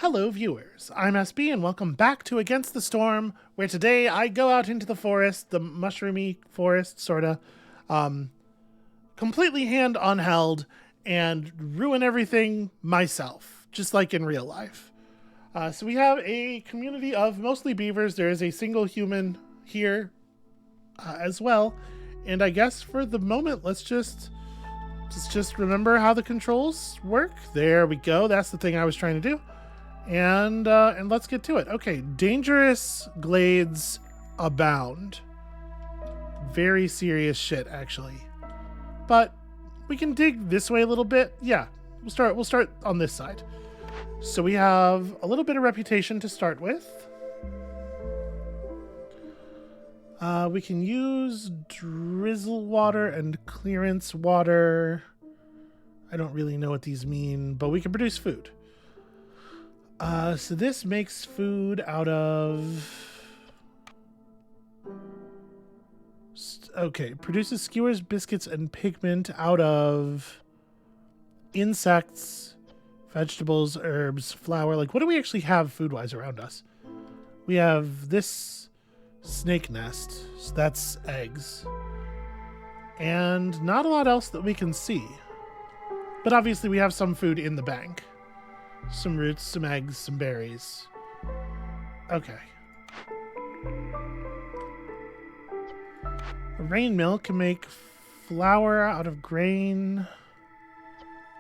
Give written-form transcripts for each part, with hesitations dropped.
Hello viewers, I'm SB and welcome back to Against the Storm, where today I go out into the forest, the mushroomy forest, sorta, completely hand unheld, and ruin everything myself, just like in real life. So we have a community of mostly beavers. There is a single human here as well, and I guess for the moment, let's just remember how the controls work. There we go. That's the thing I was trying to do. And let's get to it. Okay, dangerous glades abound. Very serious shit, actually. But we can dig this way a little bit. Yeah, we'll start on this side. So we have a little bit of reputation to start with. We can use drizzle water and clearance water. I don't really know what these mean, but we can produce food. So this makes food out of... Okay, produces skewers, biscuits, and pigment out of insects, vegetables, herbs, flour. Like, what do we actually have food-wise around us? We have this snake nest, so that's eggs. And not a lot else that we can see. But obviously we have some food in the bank. Some roots, some eggs, some berries. Okay. A rain mill can make flour out of grain.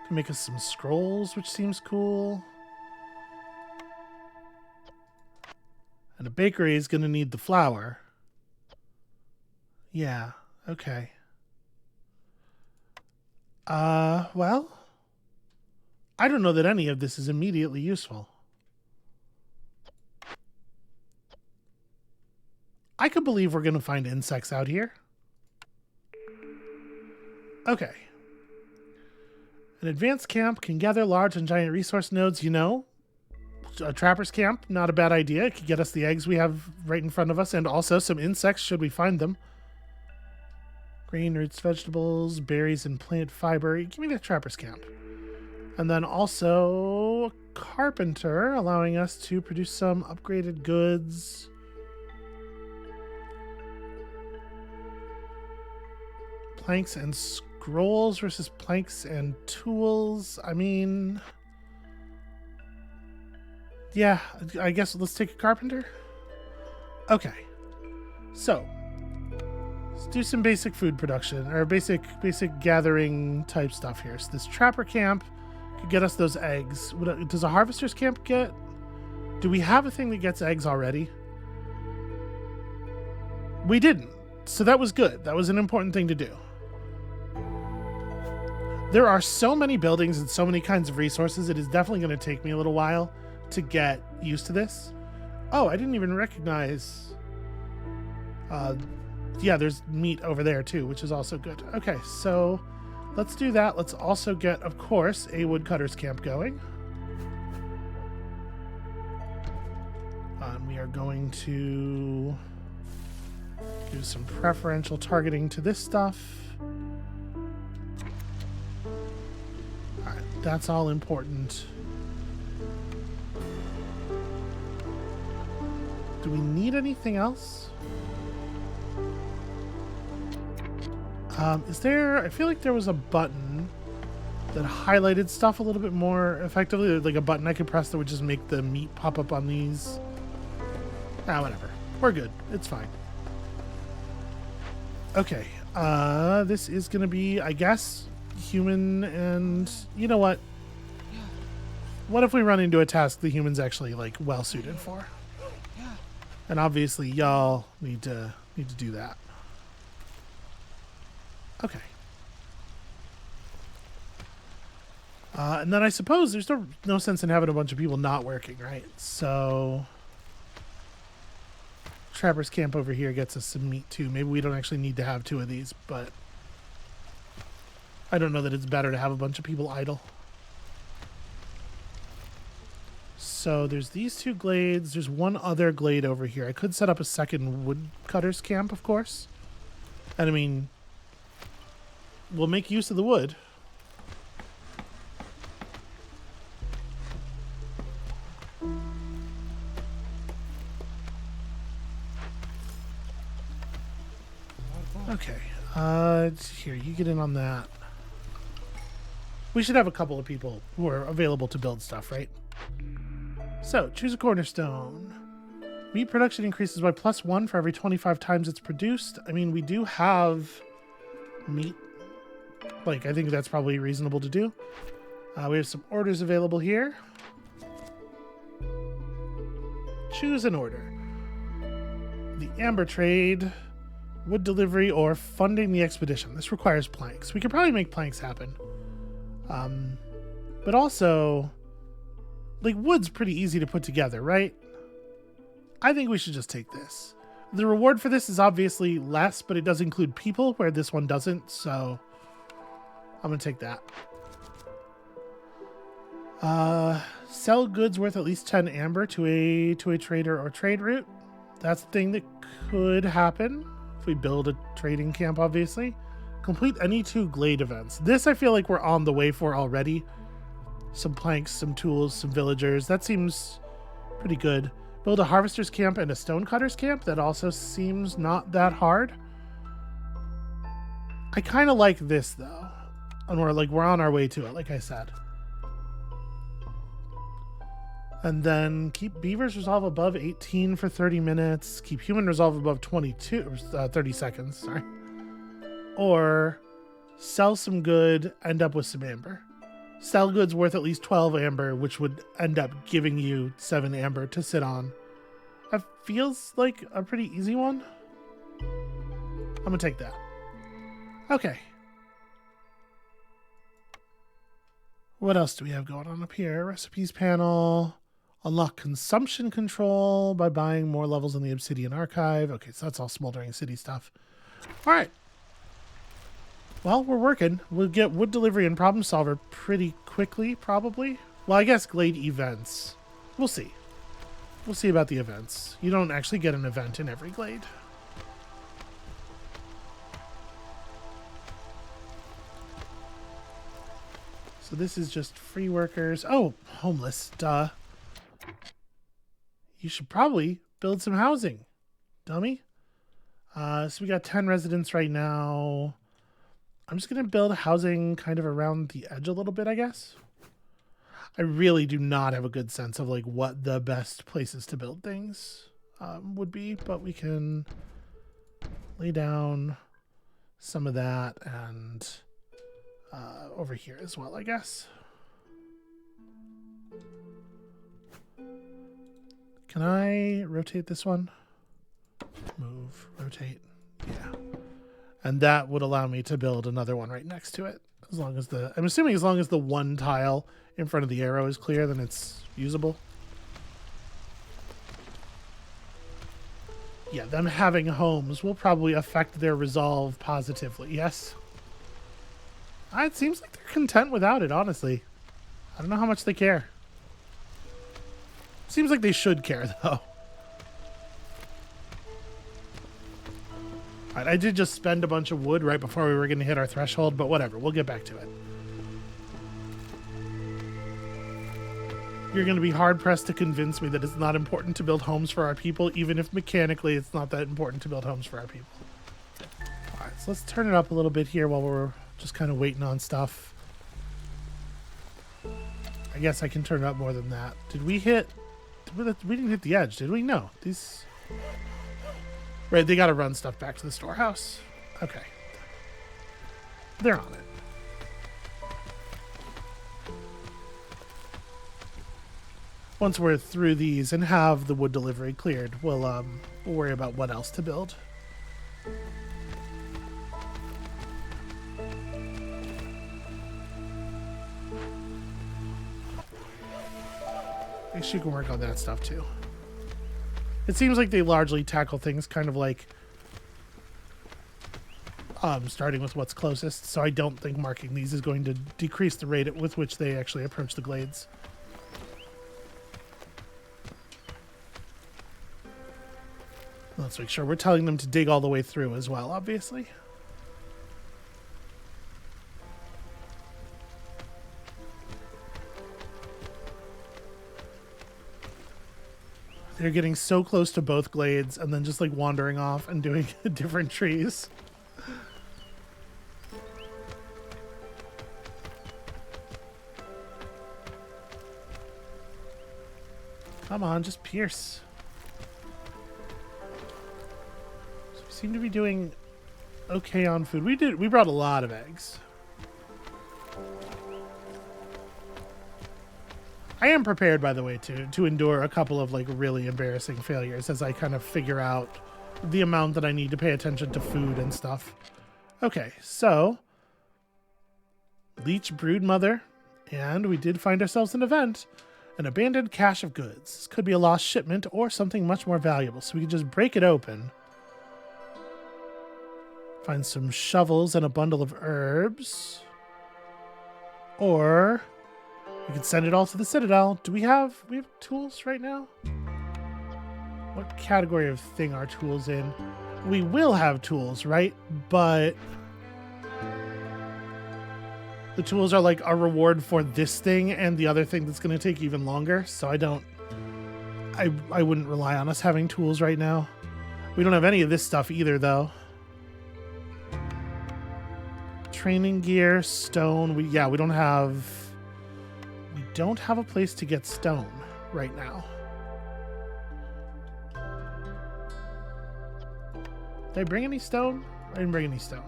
Can make us some scrolls, which seems cool. And a bakery is going to need the flour. Yeah, okay. Well... I don't know that any of this is immediately useful. I could believe we're going to find insects out here. Okay. An advanced camp can gather large and giant resource nodes, you know. A trapper's camp, not a bad idea. It could get us the eggs we have right in front of us, and also some insects should we find them. Grain, roots, vegetables, berries, and plant fiber. Give me the trapper's camp. And then also a carpenter, allowing us to produce some upgraded goods. Planks and scrolls versus planks and tools. I mean... yeah, I guess let's take a carpenter. Okay. So, let's do some basic food production, or basic gathering type stuff here. So this trapper camp could get us those eggs. Does a harvester's camp get... do we have a thing that gets eggs already? We didn't. So that was good. That was an important thing to do. There are so many buildings and so many kinds of resources. It is definitely going to take me a little while to get used to this. Oh, I didn't even recognize... yeah, there's meat over there too, which is also good. Okay, so... let's do that. Let's also get, of course, a woodcutter's camp going. We are going to do some preferential targeting to this stuff. Alright, that's all important. Do we need anything else? Is there... I feel like there was a button that highlighted stuff a little bit more effectively. Like a button I could press that would just make the meat pop up on these. Ah, whatever. We're good. It's fine. Okay. This is going to be, I guess, human and... you know what? What if we run into a task the human's actually, like, well-suited for? And obviously, y'all need to do that. Okay. And then I suppose there's no sense in having a bunch of people not working, right? So... Trapper's camp over here gets us some meat too. Maybe we don't actually need to have two of these, but... I don't know that it's better to have a bunch of people idle. So there's these two glades. There's one other glade over here. I could set up a second woodcutter's camp, of course. And I mean... we'll make use of the wood. Okay. Here, you get in on that. We should have a couple of people who are available to build stuff, right? So, choose a cornerstone. Meat production increases by +1 for every 25 times it's produced. I mean, we do have meat. Like, I think that's probably reasonable to do. We have some orders available here. Choose an order. The amber trade, wood delivery, or funding the expedition. This requires planks. We could probably make planks happen. But also, like, wood's pretty easy to put together, right? I think we should just take this. The reward for this is obviously less, but it does include people, where this one doesn't, so I'm going to take that. Sell goods worth at least 10 amber to a trader or trade route. That's the thing that could happen if we build a trading camp, obviously. Complete any 2 glade events. This I feel like we're on the way for already. Some planks, some tools, some villagers. That seems pretty good. Build a harvester's camp and a stonecutter's camp. That also seems not that hard. I kind of like this though. And we're on our way to it, like I said. And then keep beavers resolve above 18 for 30 minutes. Keep human resolve above 30 seconds, sorry. Or sell some good, end up with some amber. Sell goods worth at least 12 amber, which would end up giving you 7 amber to sit on. That feels like a pretty easy one. I'm gonna take that. Okay. What else do we have going on up here? Recipes panel. Unlock consumption control by buying more levels in the Obsidian Archive. Okay, so that's all Smoldering City stuff. All right. Well, we're working. We'll get wood delivery and problem solver pretty quickly, probably. Well, I guess glade events. We'll see. We'll see about the events. You don't actually get an event in every glade. So this is just free workers. Oh, homeless. Duh. You should probably build some housing, dummy. So we got 10 residents right now. I'm just going to build housing kind of around the edge a little bit, I guess. I really do not have a good sense of like what the best places to build things would be, but we can lay down some of that and over here as well, I guess. Can I rotate this one? Move, rotate, yeah. And that would allow me to build another one right next to it. As long as I'm assuming as long as the one tile in front of the arrow is clear, then it's usable. Yeah, them having homes will probably affect their resolve positively, yes? It seems like they're content without it, honestly. I don't know how much they care. Seems like they should care, though. Alright, I did just spend a bunch of wood right before we were going to hit our threshold, but whatever. We'll get back to it. You're going to be hard-pressed to convince me that it's not important to build homes for our people, even if mechanically it's not that important to build homes for our people. Alright, so let's turn it up a little bit here while we're just kind of waiting on stuff. I guess I can turn it up more than that. Did we hit... We didn't hit the edge, did we? No. These... Right, they got to run stuff back to the storehouse. Okay. They're on it. Once we're through these and have the wood delivery cleared, we'll worry about what else to build. I guess you can work on that stuff too. It seems like they largely tackle things kind of like starting with what's closest, so I don't think marking these is going to decrease the rate with which they actually approach the glades. Let's make sure we're telling them to dig all the way through as well, obviously. They're getting so close to both glades and then just like wandering off and doing different trees. Come on, just pierce. So we seem to be doing okay on food. We brought a lot of eggs. I am prepared, by the way, to endure a couple of like really embarrassing failures as I kind of figure out the amount that I need to pay attention to food and stuff. Okay, so Leech Brood Mother, and we did find ourselves an event. An abandoned cache of goods. This could be a lost shipment or something much more valuable, so we can just break it open. Find some shovels and a bundle of herbs. Or we could send it all to the Citadel. Do we have tools right now? What category of thing are tools in? We will have tools, right? But the tools are like a reward for this thing and the other thing that's going to take even longer. So I wouldn't rely on us having tools right now. We don't have any of this stuff either, though. Training gear, stone. We don't have a place to get stone right now. Did I bring any stone? I didn't bring any stone.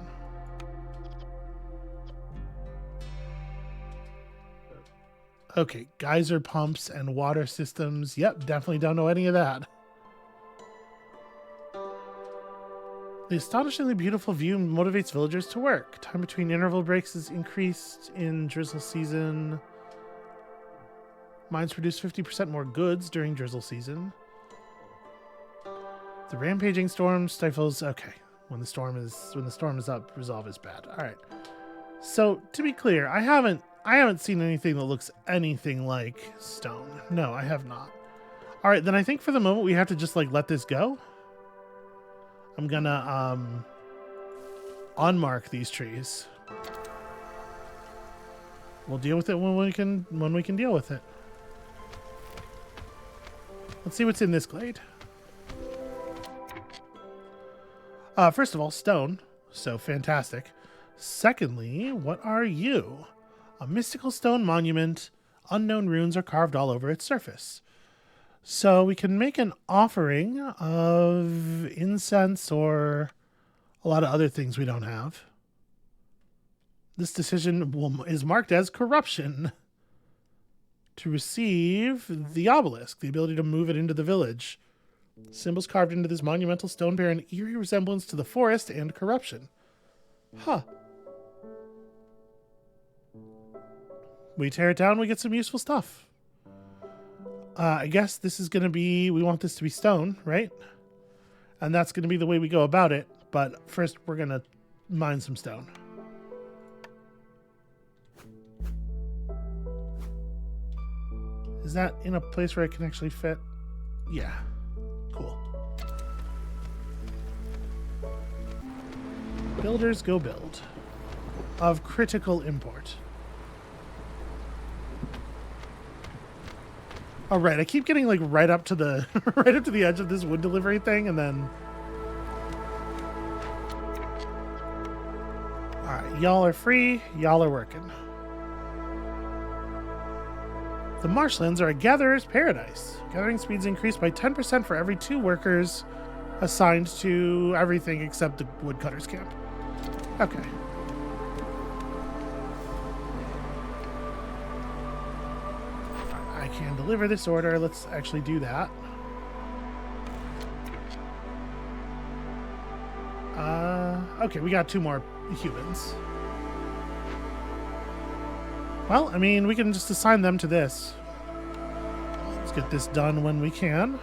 Okay, geyser pumps and water systems. Yep, definitely don't know any of that. The astonishingly beautiful view motivates villagers to work. Time between interval breaks is increased in drizzle season. Mines produce 50% more goods during drizzle season. The rampaging storm stifles. Okay, when the storm is up, resolve is bad. All right. So to be clear, I haven't seen anything that looks anything like stone. No, I have not. All right, then I think for the moment we have to just like let this go. I'm gonna unmark these trees. We'll deal with it when we can deal with it. Let's see what's in this glade. First of all, stone. So fantastic. Secondly, what are you? A mystical stone monument. Unknown runes are carved all over its surface. So we can make an offering of incense or a lot of other things we don't have. This decision is marked as corruption. To receive the obelisk, the ability to move it into the village. Symbols carved into this monumental stone bear an eerie resemblance to the forest and corruption. Huh. We tear it down, we get some useful stuff. I guess this is going to be, we want this to be stone, right? And that's going to be the way we go about it. But first, we're going to mine some stone. Is that in a place where it can actually fit? Yeah. Cool. Builders go build. Of critical import. All right, I keep getting like right up to the right up to the edge of this wood delivery thing, and then. All right, y'all are free. Y'all are working. The marshlands are a gatherer's paradise. Gathering speeds increase by 10% for every 2 workers assigned to everything except the woodcutter's camp. Okay. I can deliver this order. Let's actually do that. Okay, we got 2 more humans. Well, I mean, we can just assign them to this. Let's get this done when we can.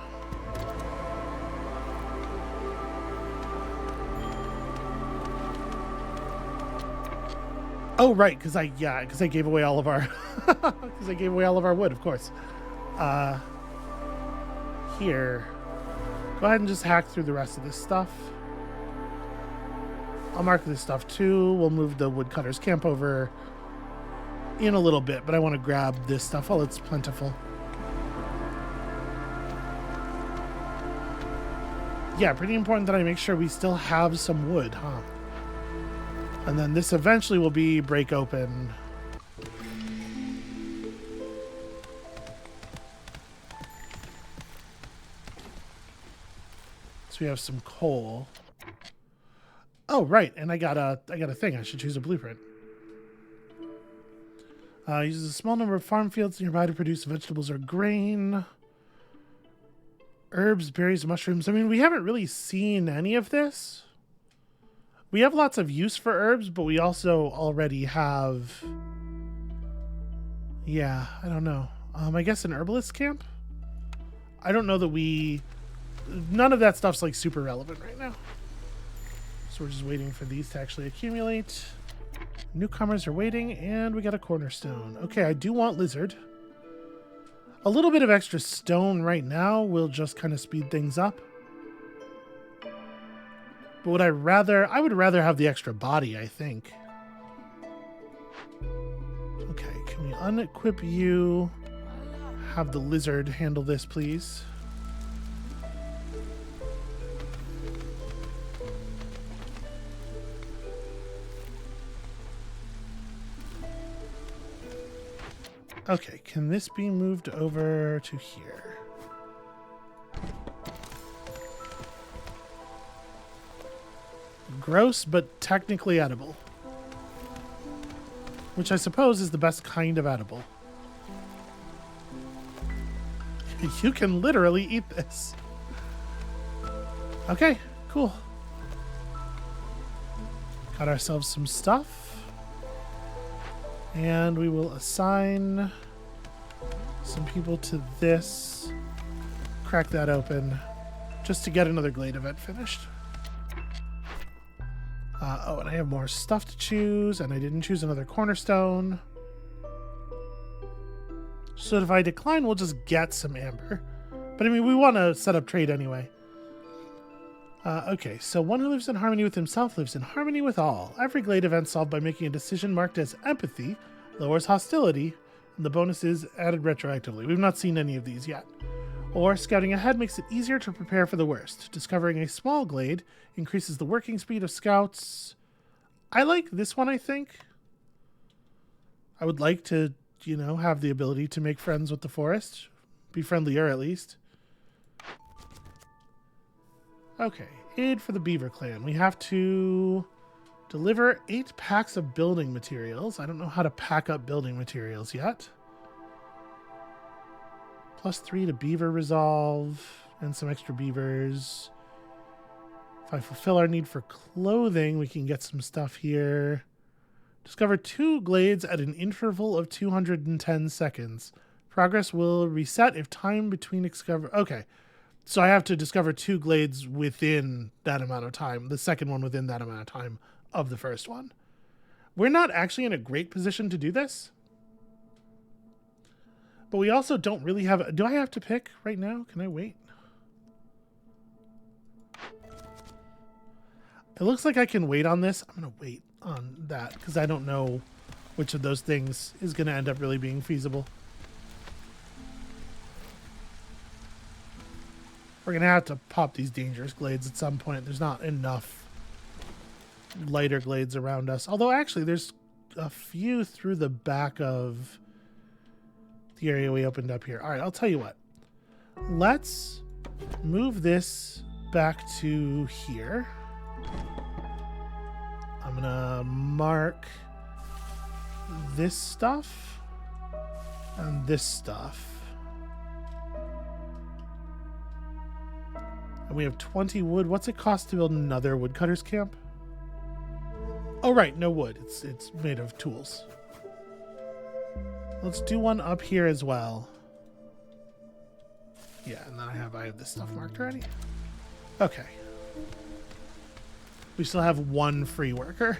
Oh, right, because I gave away all of our because I gave away all of our wood, of course. Here. Go ahead and just hack through the rest of this stuff. I'll mark this stuff too. We'll move the woodcutter's camp over in a little bit, but I want to grab this stuff while it's plentiful. Yeah, pretty important that I make sure we still have some wood, huh? And then this eventually will be break open. So we have some coal. Oh, right, and I got a thing. I should choose a blueprint. Uses a small number of farm fields nearby to produce vegetables or grain. Herbs, berries, mushrooms. I mean, we haven't really seen any of this. We have lots of use for herbs, but we also already have... Yeah, I don't know. I guess an herbalist camp? I don't know that we... None of that stuff's, like, super relevant right now. So we're just waiting for these to actually accumulate. Newcomers are waiting, and we got a cornerstone. Okay, I do want lizard. A little bit of extra stone right now will just kind of speed things up. But would I would rather have the extra body, I think. Okay, can we unequip you? Have the lizard handle this, please. Okay, can this be moved over to here? Gross, but technically edible. Which I suppose is the best kind of edible. You can literally eat this. Okay, cool. Got ourselves some stuff. And we will assign some people to this. Crack that open just to get another glade event finished. Oh, and I have more stuff to choose, and I didn't choose another cornerstone. So if I decline, we'll just get some amber. But I mean, we want to set up trade anyway. Okay, so one who lives in harmony with himself lives in harmony with all. Every glade event solved by making a decision marked as empathy lowers hostility, and the bonus is added retroactively. We've not seen any of these yet. Or scouting ahead makes it easier to prepare for the worst. Discovering a small glade increases the working speed of scouts. I like this one, I think. I would like to, you know, have the ability to make friends with the forest. Be friendlier, at least. Okay, aid for the beaver clan. We have to deliver 8 packs of building materials. I don't know how to pack up building materials yet. +3 to beaver resolve and some extra beavers. If I fulfill our need for clothing, we can get some stuff here. Discover 2 glades at an interval of 210 seconds. Progress will reset if time between discover... Okay. So I have to discover 2 glades within that amount of time. The second one within that amount of time of the first one. We're not actually in a great position to do this. But we also don't really have... Do I have to pick right now? Can I wait? It looks like I can wait on this. I'm going to wait on that because I don't know which of those things is going to end up really being feasible. We're going to have to pop these dangerous glades at some point. There's not enough lighter glades around us. Although, actually, there's a few through the back of the area we opened up here. All right, I'll tell you what. Let's move this back to here. I'm going to mark this stuff and this stuff. And we have 20 wood. What's it cost to build another woodcutter's camp? Oh, right. No wood. It's made of tools. Let's do one up here as well. Yeah, and then I have this stuff marked already. Okay. We still have 1 free worker.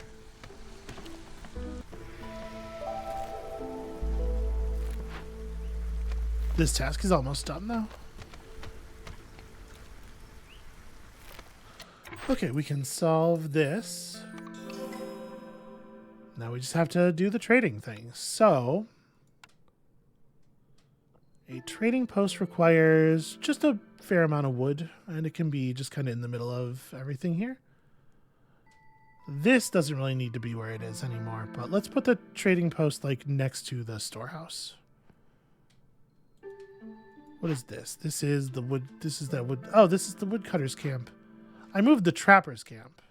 This task is almost done, though. Okay, we can solve this. Now we just have to do the trading thing. So, a trading post requires just a fair amount of wood, and it can be just kind of in the middle of everything here. This doesn't really need to be where it is anymore, but let's put the trading post like next to the storehouse. What is this? This is the wood. This is that wood. Oh, this is the woodcutter's camp. I moved the trapper's camp.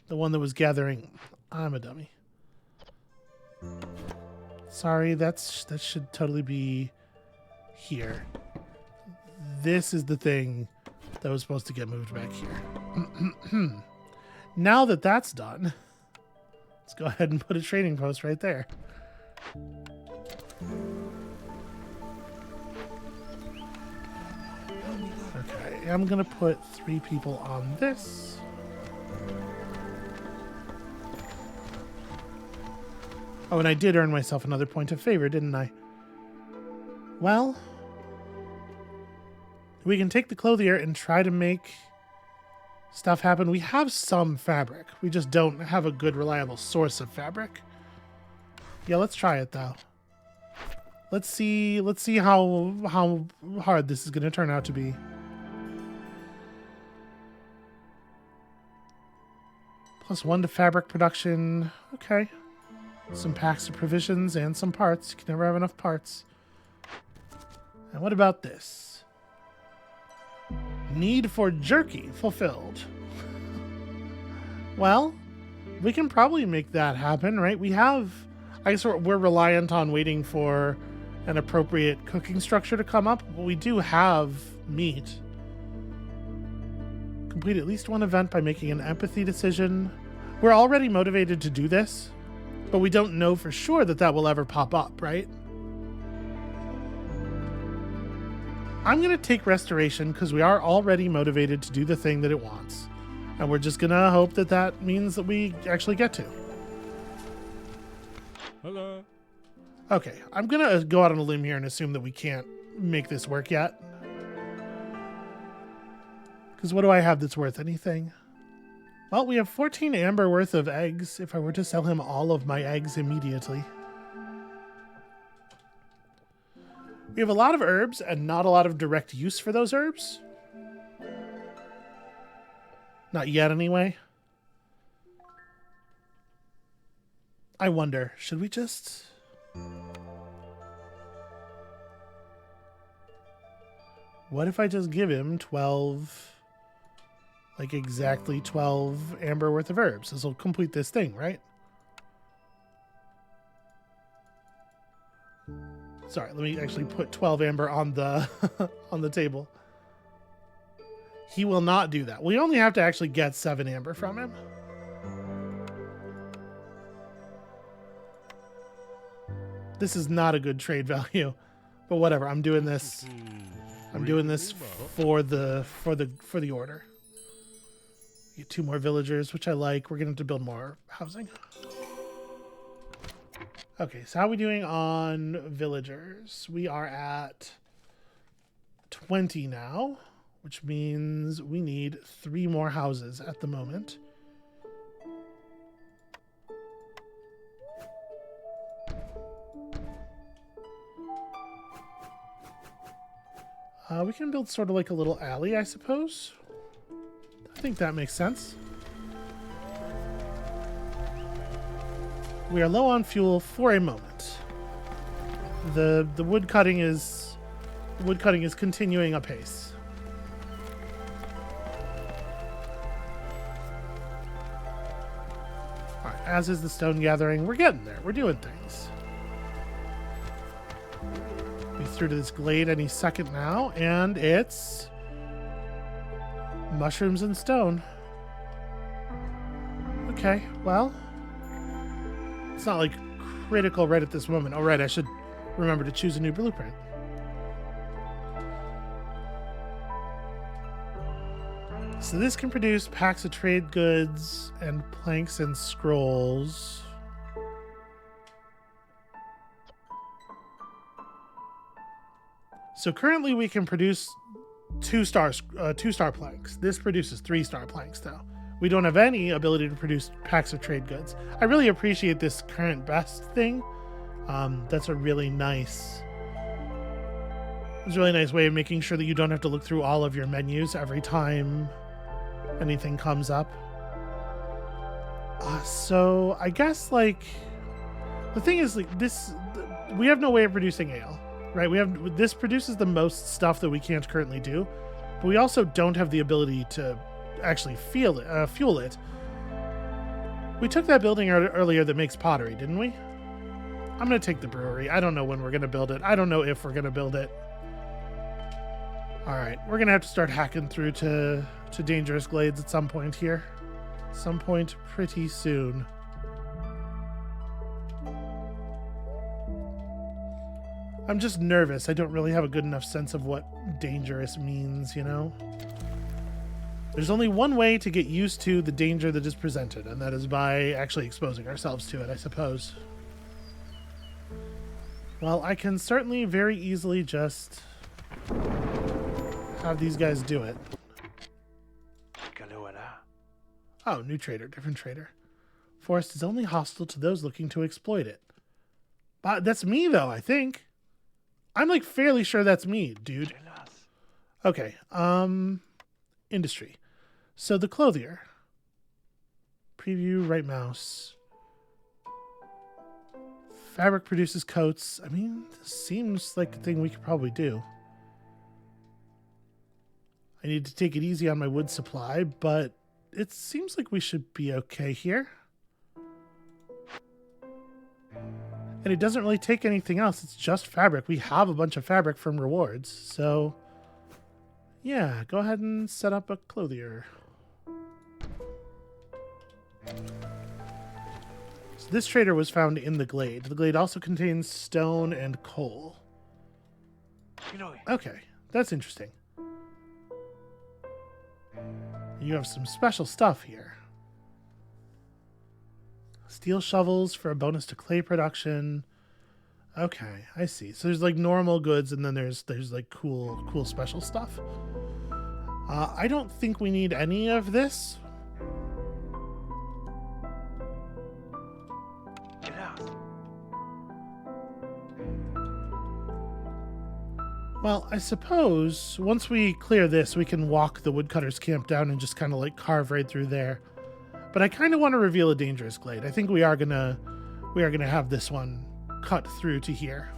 The one that was gathering. I'm a dummy. Sorry, that should totally be here. This is the thing that was supposed to get moved back here. Now that that's done, let's go ahead and put a trading post right there. Okay, I'm gonna put 3 people on this. Oh, and I did earn myself another point of favor, didn't I? Well, we can take the clothier and try to make stuff happen. We have some fabric. We just don't have a good, reliable source of fabric. Yeah, let's try it, though. Let's see how hard this is going to turn out to be. +1 to fabric production. Okay. Some packs of provisions and some parts. You can never have enough parts. And what about this? Need for jerky fulfilled. Well, we can probably make that happen, right? We have... I guess we're reliant on waiting for an appropriate cooking structure to come up, but we do have meat. Complete at least 1 event by making an empathy decision. We're already motivated to do this, but we don't know for sure that that will ever pop up, right? I'm going to take restoration because we are already motivated to do the thing that it wants. And we're just going to hope that that means that we actually get to. Hello. Okay, I'm going to go out on a limb here and assume that we can't make this work yet. Because what do I have that's worth anything? Well, we have 14 amber worth of eggs if I were to sell him all of my eggs immediately. We have a lot of herbs and not a lot of direct use for those herbs. Not yet, anyway. I wonder, should we just... What if I just give him 12... Like exactly 12 amber worth of herbs? This will complete this thing, right? Sorry, let me actually put 12 amber on the on the table. He will not do that. We only have to actually get 7 amber from him. This is not a good trade value, but whatever. I'm doing this. I'm doing this for the order. Get 2 more villagers, which I like. We're going to build more housing. Okay, so how are we doing on villagers? We are at 20 now, which means we need 3 more houses at the moment. We can build sort of like a little alley, I suppose. I think that makes sense. We are low on fuel for a moment. The wood cutting is continuing apace. All right, as is the stone gathering. We're getting there. We're doing things. Be through to this glade any second now, and it's mushrooms and stone. Okay, well, it's not like critical right at this moment. All right, I should remember to choose a new blueprint. So this can produce packs of trade goods and planks and scrolls. So currently we can produce 2-star planks. This produces 3-star planks though. We don't have any ability to produce packs of trade goods. I really appreciate this current best thing. That's a really nice way of making sure that you don't have to look through all of your menus every time anything comes up. So I guess like the thing is like this, we have no way of producing ale, right? This produces the most stuff that we can't currently do, but we also don't have the ability to actually fuel it. We took that building earlier that makes pottery, didn't we? I'm going to take the brewery. I don't know when we're going to build it. I don't know if we're going to build it. All right, we're going to have to start hacking through to dangerous glades at some point here. Some point pretty soon. I'm just nervous. I don't really have a good enough sense of what dangerous means, you know? There's only one way to get used to the danger that is presented, and that is by actually exposing ourselves to it, I suppose. Well, I can certainly very easily just have these guys do it. Oh, new trader, different trader. Forest is only hostile to those looking to exploit it. But that's me, though, I think. I'm like fairly sure that's me, dude. Okay, industry. So the clothier. Preview, right mouse. Fabric produces coats. I mean, this seems like a thing we could probably do. I need to take it easy on my wood supply, but it seems like we should be okay here. And it doesn't really take anything else. It's just fabric. We have a bunch of fabric from rewards. So, yeah, go ahead and set up a clothier. So this trader was found in the glade. The glade also contains stone and coal. Okay, that's interesting. You have some special stuff here. Steel shovels for a bonus to clay production. Okay, I see. So there's like normal goods, and then there's like cool special stuff. I don't think we need any of this. Well, I suppose once we clear this, we can walk the woodcutter's camp down and just kind of like carve right through there. But I kind of want to reveal a dangerous glade. I think we are gonna have this one cut through to here.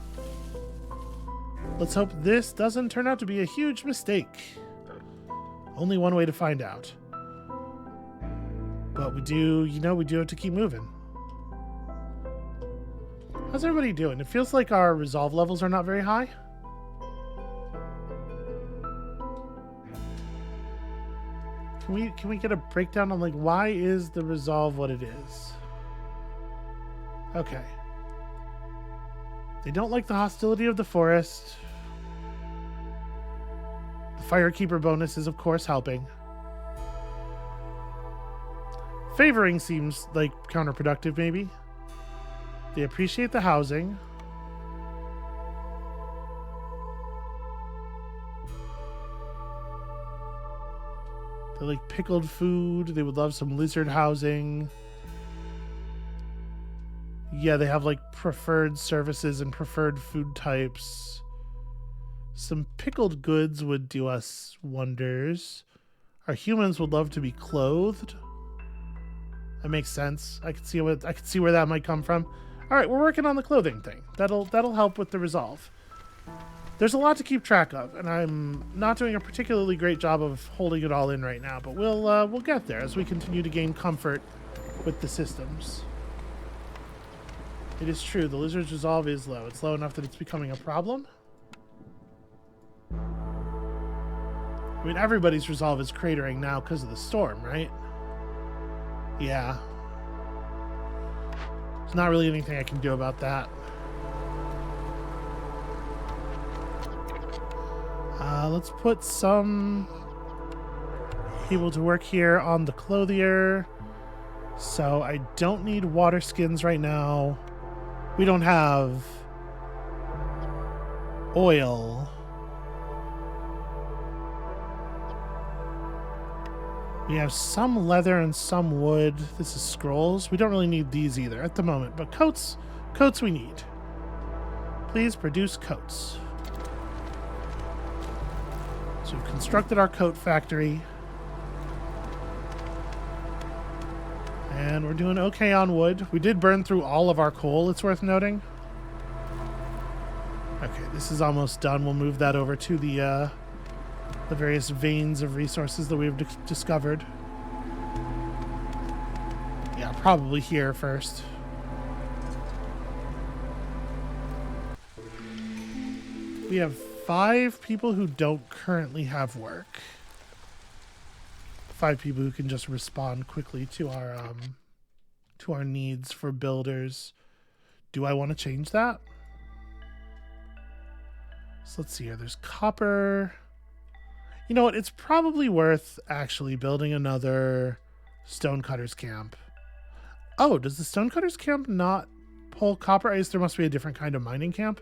Let's hope this doesn't turn out to be a huge mistake. Only one way to find out. But we do have to keep moving. How's everybody doing? It feels like our resolve levels are not very high. Can we get a breakdown on like why is the resolve what it is? Okay. They don't like the hostility of the forest. The firekeeper bonus is of course helping. Favoring seems like counterproductive maybe. They appreciate the housing. They like pickled food. They would love some lizard housing. Yeah, they have like preferred services and preferred food types. Some pickled goods would do us wonders. Our humans would love to be clothed. That makes sense. I could see where that might come from. All right, we're working on the clothing thing. That'll help with the resolve. There's a lot to keep track of, and I'm not doing a particularly great job of holding it all in right now, but we'll get there as we continue to gain comfort with the systems. It is true, the lizard's resolve is low. It's low enough that it's becoming a problem. I mean, everybody's resolve is cratering now because of the storm, right? Yeah. There's not really anything I can do about that. Let's put some people to work here on the clothier. So I don't need water skins right now. We don't have oil. We have some leather and some wood. This is scrolls. We don't really need these either at the moment, but coats we need. Please produce coats. So we've constructed our coat factory. And we're doing okay on wood. We did burn through all of our coal, it's worth noting. Okay, this is almost done. We'll move that over to the the various veins of resources that we've discovered. Yeah, probably here first. We have 5 people who don't currently have work. 5 people who can just respond quickly to our needs for builders. Do I want to change that? So let's see here. There's copper. You know what? It's probably worth actually building another stonecutters camp. Oh, does the stonecutters camp not pull copper? I guess there must be a different kind of mining camp.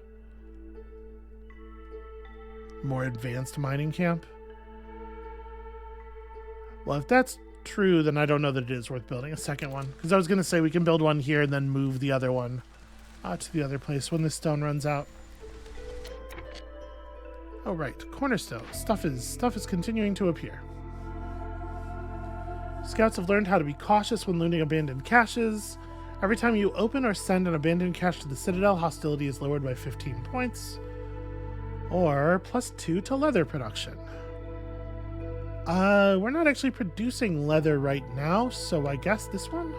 More advanced mining camp. Well, if that's true, then I don't know that it is worth building a second one. Because I was going to say we can build one here and then move the other one to the other place when the stone runs out. Oh, right. Cornerstone. Stuff is continuing to appear. Scouts have learned how to be cautious when looting abandoned caches. Every time you open or send an abandoned cache to the Citadel, hostility is lowered by 15 points. Or +2 to leather production. We're not actually producing leather right now, so I guess this one?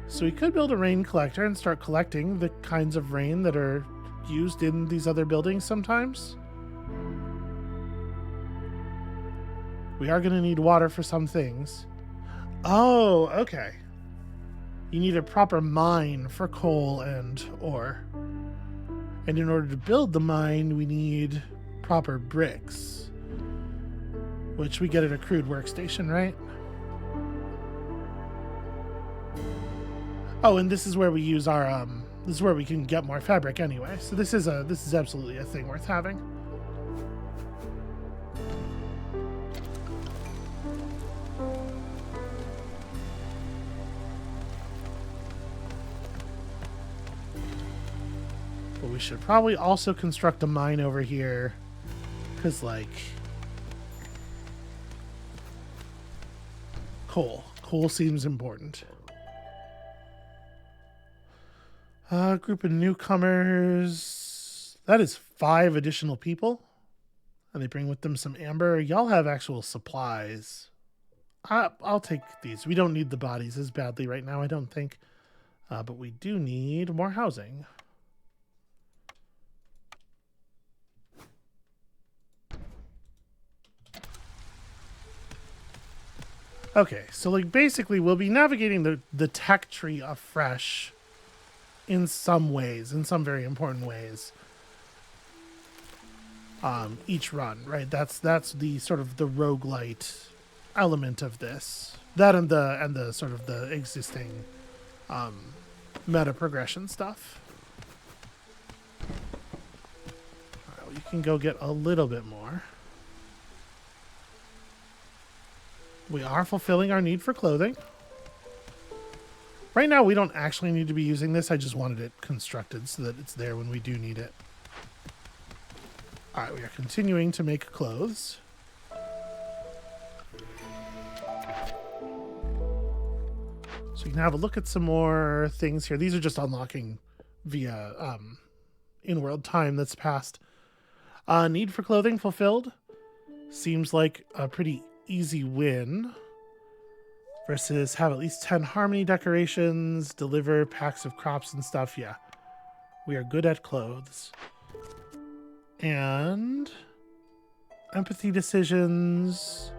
So we could build a rain collector and start collecting the kinds of rain that are used in these other buildings sometimes. We are going to need water for some things. Oh, okay. You need a proper mine for coal and ore. And in order to build the mine, we need proper bricks. Which we get at a crude workstation, right? Oh, and this is where we use our this is where we can get more fabric anyway. So this is absolutely a thing worth having. But we should probably also construct a mine over here, because like coal seems important. Group of newcomers. That is 5 additional people. And they bring with them some amber. Y'all have actual supplies. I'll take these. We don't need the bodies as badly right now, I don't think. But we do need more housing. Okay, so like basically we'll be navigating the tech tree afresh. In some ways, in some very important ways, each run, right? That's the sort of the roguelite element of this. That and the sort of the existing meta progression stuff. All right, well, you can go get a little bit more. We are fulfilling our need for clothing. Right now, we don't actually need to be using this. I just wanted it constructed so that it's there when we do need it. All right, we are continuing to make clothes. So you can have a look at some more things here. These are just unlocking via in-world time that's passed. Need for clothing fulfilled. Seems like a pretty easy win. Versus have at least 10 harmony decorations, deliver packs of crops and stuff. Yeah, we are good at clothes. And empathy decisions.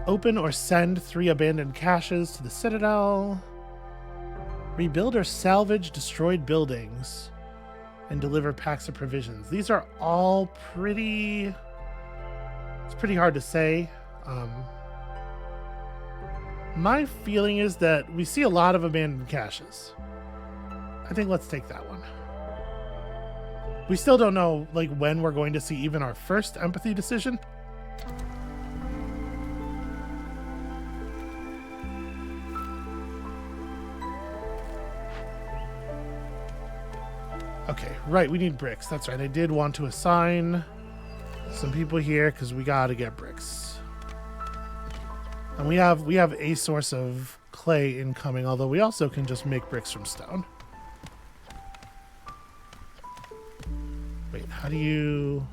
Open or send 3 abandoned caches to the Citadel. Rebuild or salvage destroyed buildings. And deliver packs of provisions. These are all pretty... It's pretty hard to say. My feeling is that we see a lot of abandoned caches. I think let's take that one. We still don't know like when we're going to see even our first empathy decision. Okay, right, we need bricks. That's right. I did want to assign some people here because we got to get bricks. And we have a source of clay incoming, although we also can just make bricks from stone. Wait, how do you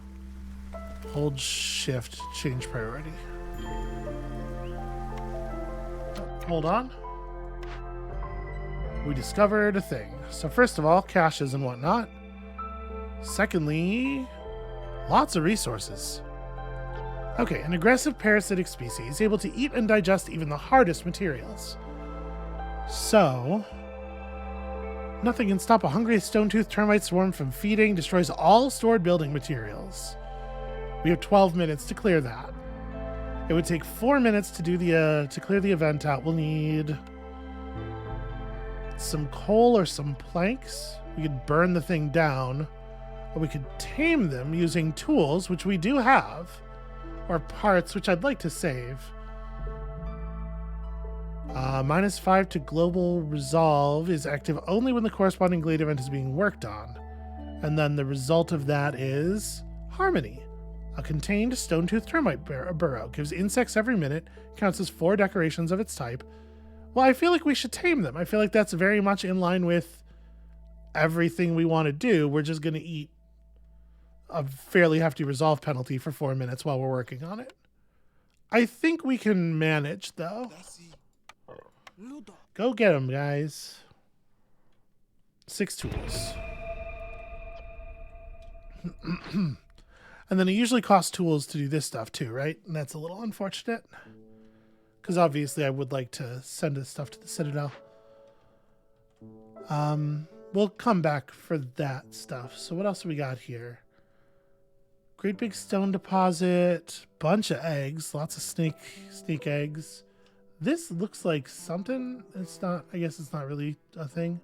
hold shift, change priority? Hold on. We discovered a thing. So first of all, caches and whatnot. Secondly, lots of resources. Okay, an aggressive parasitic species able to eat and digest even the hardest materials. So, nothing can stop a hungry stone-toothed termite swarm from feeding, destroys all stored building materials. We have 12 minutes to clear that. It would take 4 minutes to do the to clear the event out. We'll need some coal or some planks. We could burn the thing down, or we could tame them using tools, which we do have, or parts, which I'd like to save. -5 to global resolve is active only when the corresponding glade event is being worked on. And then the result of that is harmony. A contained stone-toothed termite burrow gives insects every minute, counts as 4 decorations of its type. Well, I feel like we should tame them. I feel like that's very much in line with everything we want to do. We're just going to eat a fairly hefty resolve penalty for 4 minutes while we're working on it. I think we can manage, though. Go get them, guys. 6 tools. And then it usually costs tools to do this stuff too, right? And that's a little unfortunate. Because obviously I would like to send this stuff to the Citadel. We'll come back for that stuff. So what else do we got here? Great big stone deposit. Bunch of eggs. Lots of snake eggs. This looks like something. It's not, I guess it's not really a thing.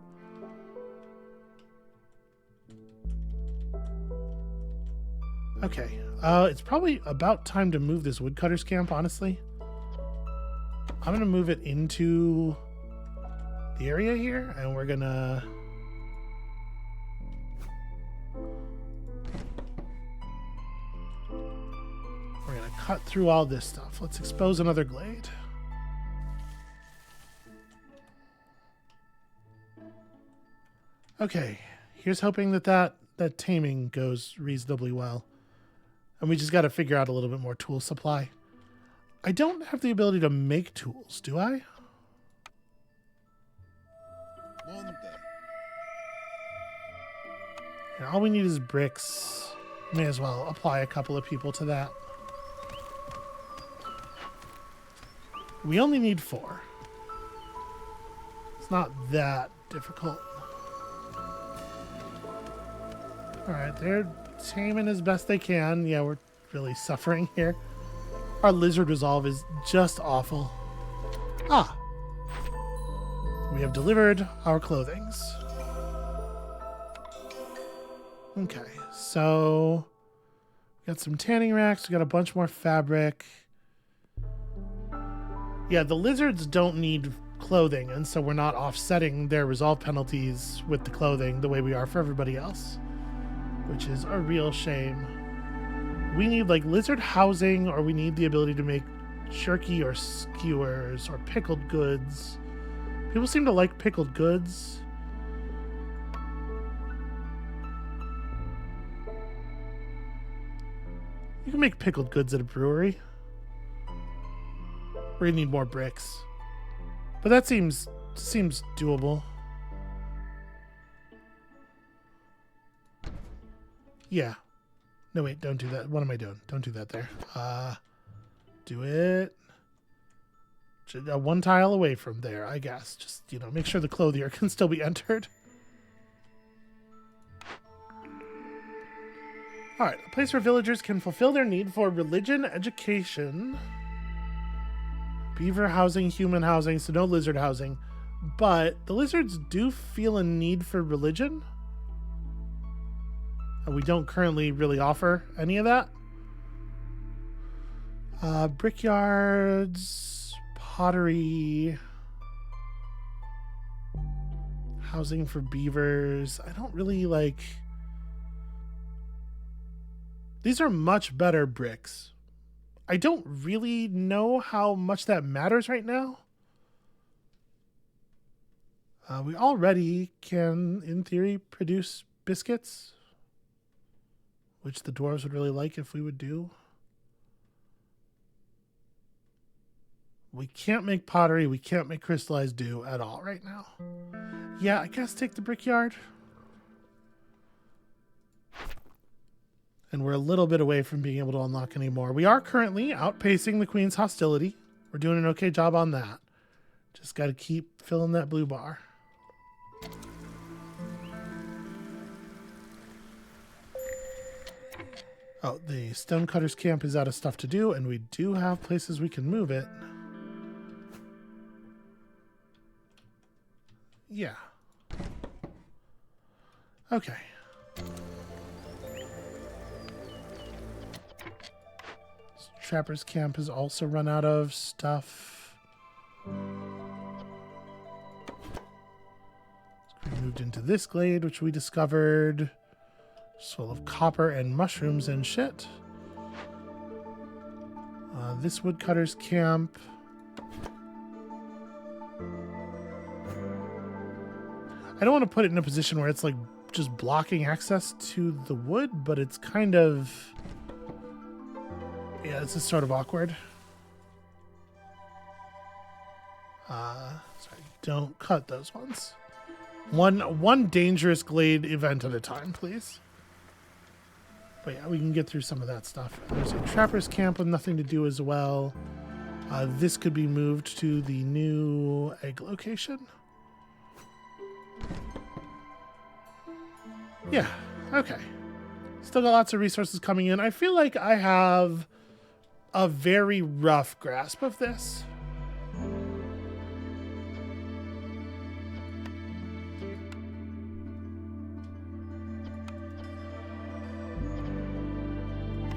Okay, it's probably about time to move this woodcutter's camp, honestly. I'm gonna move it into the area here, and we're gonna cut through all this stuff. Let's expose another glade. Okay, here's hoping that taming goes reasonably well. And we just got to figure out a little bit more tool supply. I don't have the ability to make tools, do I? And all we need is bricks. May as well apply a couple of people to that. We only need 4. It's not that difficult. Alright, they're taming as best they can. Yeah, we're really suffering here. Our lizard resolve is just awful. Ah! We have delivered our clothings. Okay, so we got some tanning racks. We got a bunch more fabric. Yeah, the lizards don't need clothing, and so we're not offsetting their resolve penalties with the clothing the way we are for everybody else, which is a real shame. We need like lizard housing, or we need the ability to make jerky or skewers or pickled goods. People seem to like pickled goods. You can make pickled goods at a brewery. We're gonna need more bricks, but that seems doable. Yeah. No, wait, don't do that. What am I doing? Don't do that there. Do it. One tile away from there, I guess. Just, you know, make sure the clothier can still be entered. All right, a place where villagers can fulfill their need for religion, education, beaver housing, human housing, so no lizard housing. But the lizards do feel a need for religion. We don't currently really offer any of that. Brickyards, pottery, housing for beavers. I don't really like... These are much better bricks. I don't really know how much that matters right now. We already can, in theory, produce biscuits, which the dwarves would really like if we would do. We can't make pottery. We can't make crystallized dew at all right now. Yeah, I guess take the brickyard. And we're a little bit away from being able to unlock any more. We are currently outpacing the Queen's hostility. We're doing an okay job on that. Just got to keep filling that blue bar. Oh, the Stonecutter's camp is out of stuff to do, and we do have places we can move it. Yeah. Okay. Trapper's camp has also run out of stuff. We moved into this glade, which we discovered. It's full of copper and mushrooms and shit. This woodcutter's camp. I don't want to put it in a position where it's like just blocking access to the wood, but it's kind of... yeah, this is sort of awkward. Sorry, don't cut those ones. One dangerous glade event at a time, please. But yeah, we can get through some of that stuff. There's a trapper's camp with nothing to do as well. This could be moved to the new egg location. Yeah, okay. Still got lots of resources coming in. I feel like I have a very rough grasp of this.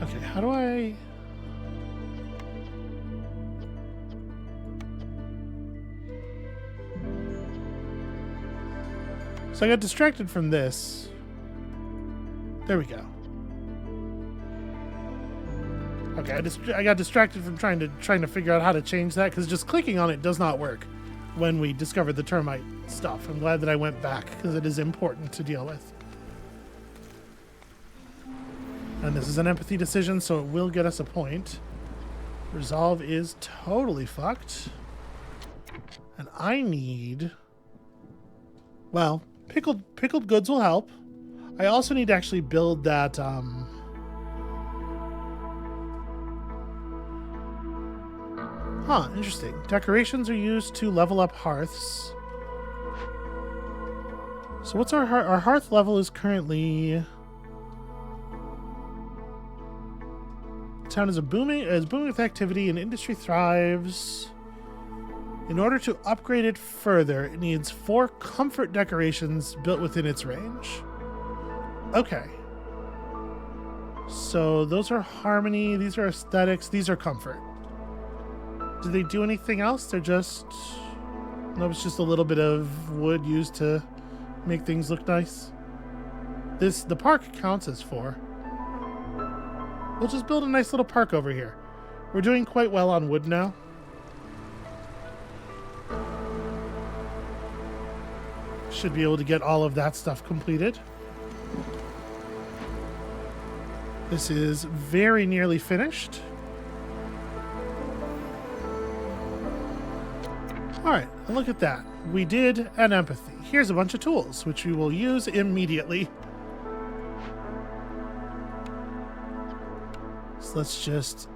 Okay, how do I... So I got distracted from this. There we go. Okay, I got distracted from trying to figure out how to change that, because just clicking on it does not work when we discovered the termite stuff. I'm glad that I went back, because it is important to deal with. And this is an empathy decision, so it will get us a point. Resolve is totally fucked. And I need... well, pickled goods will help. I also need to actually build that... Huh, interesting. Decorations are used to level up hearths. So what's our hearth level is currently... town is booming with activity and industry thrives. In order to upgrade it further, it needs 4 comfort decorations built within its range. Okay. So those are harmony, these are aesthetics, these are comfort. Do they do anything else? They're just... no, it's just a little bit of wood used to make things look nice. The park counts as 4. We'll just build a nice little park over here. We're doing quite well on wood now. Should be able to get all of that stuff completed. This is very nearly finished. Alright, and look at that. We did an empathy. Here's a bunch of tools, which we will use immediately. So let's just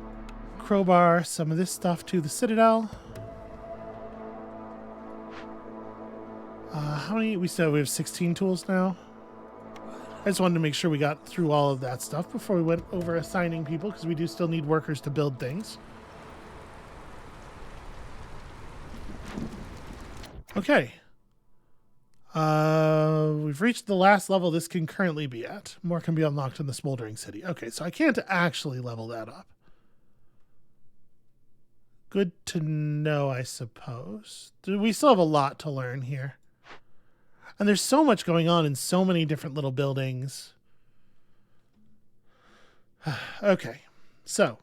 crowbar some of this stuff to the Citadel. How many? We have 16 tools now. I just wanted to make sure we got through all of that stuff before we went over assigning people, because we do still need workers to build things. Okay. We've reached the last level this can currently be at. More can be unlocked in the Smoldering City. Okay, so I can't actually level that up. Good to know, I suppose. We still have a lot to learn here. And there's so much going on in so many different little buildings. Okay, so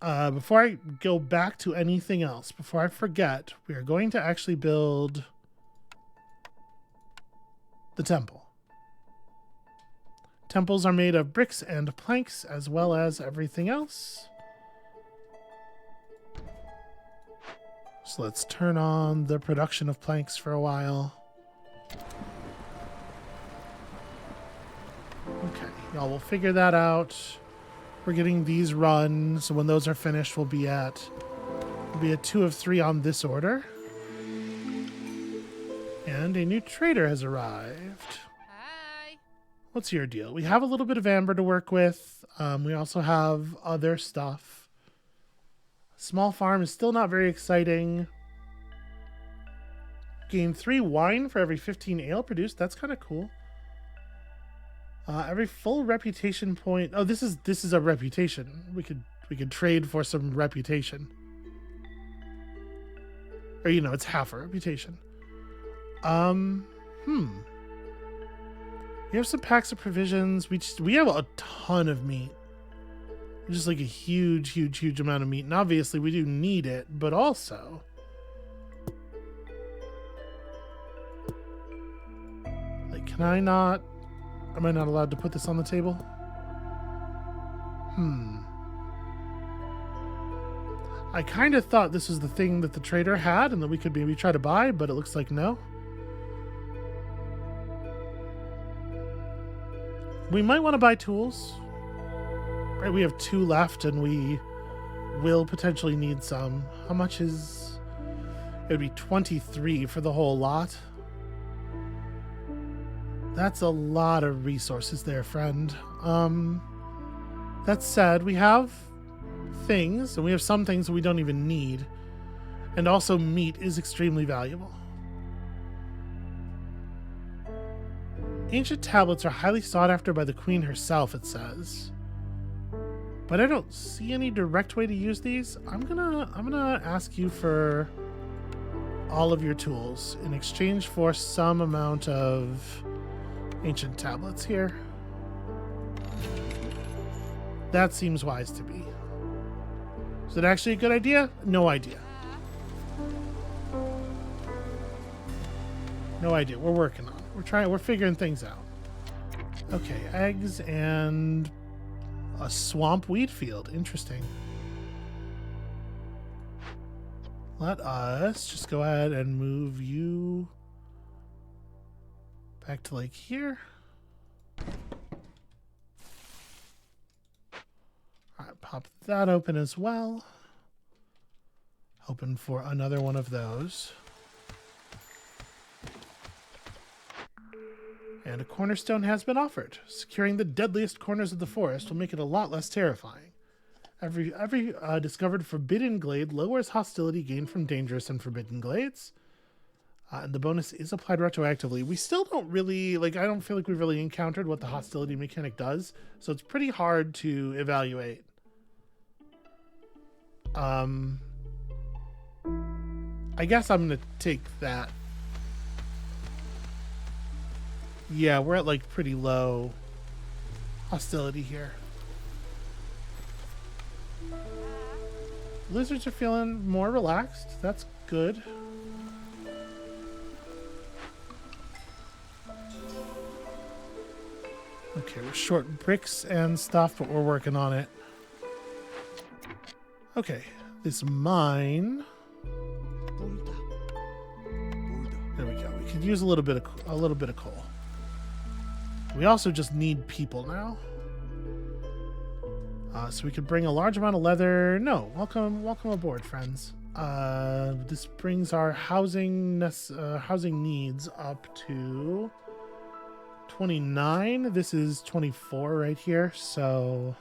Before I go back to anything else, before I forget, we are going to actually build the temple. Temples are made of bricks and planks as well as everything else. So let's turn on the production of planks for a while. Okay, y'all will figure that out. We're getting these run, so when those are finished, we'll be at 2 of 3 on this order. And a new trader has arrived. Hi. What's your deal? We have a little bit of amber to work with. We also have other stuff. Small farm is still not very exciting. Gain 3 wine for every 15 ale produced. That's kind of cool. Every full reputation point. Oh, this is a reputation. We could trade for some reputation. Or it's half a reputation. We have some packs of provisions. We have a ton of meat. Just like a huge amount of meat. And obviously we do need it, but also like, am I not allowed to put this on the table? I kind of thought this was the thing that the trader had and that we could maybe try to buy, but it looks like no. We might want to buy tools. Right, we have 2 left and we will potentially need some. How much is... It would be 23 for the whole lot. That's a lot of resources there, friend. That said, we have things, and we have some things that we don't even need. And also meat is extremely valuable. Ancient tablets are highly sought after by the queen herself, it says. But I don't see any direct way to use these. I'm gonna ask you for all of your tools in exchange for some amount of ancient tablets here. That seems wise to me. Is it actually a good idea? No idea. No idea. We're working on it. We're figuring things out. Okay, eggs and a swamp wheat field. Interesting. Let us just go ahead and move you back to like here. All right, pop that open as well. Hoping for another one of those. And a cornerstone has been offered. Securing the deadliest corners of the forest will make it a lot less terrifying. Every discovered forbidden glade lowers hostility gained from dangerous and forbidden glades. And the bonus is applied retroactively. We still don't really, I don't feel like we've really encountered what the hostility mechanic does. So it's pretty hard to evaluate. I guess I'm going to take that. Yeah, we're at pretty low hostility here. Lizards are feeling more relaxed. That's good. Okay, we're short bricks and stuff, but we're working on it. Okay, this mine. There we go. We could use a little bit of coal. We also just need people now. So we could bring a large amount of leather. No, welcome aboard, friends. This brings our housing needs up to 29. This is 24 right here, so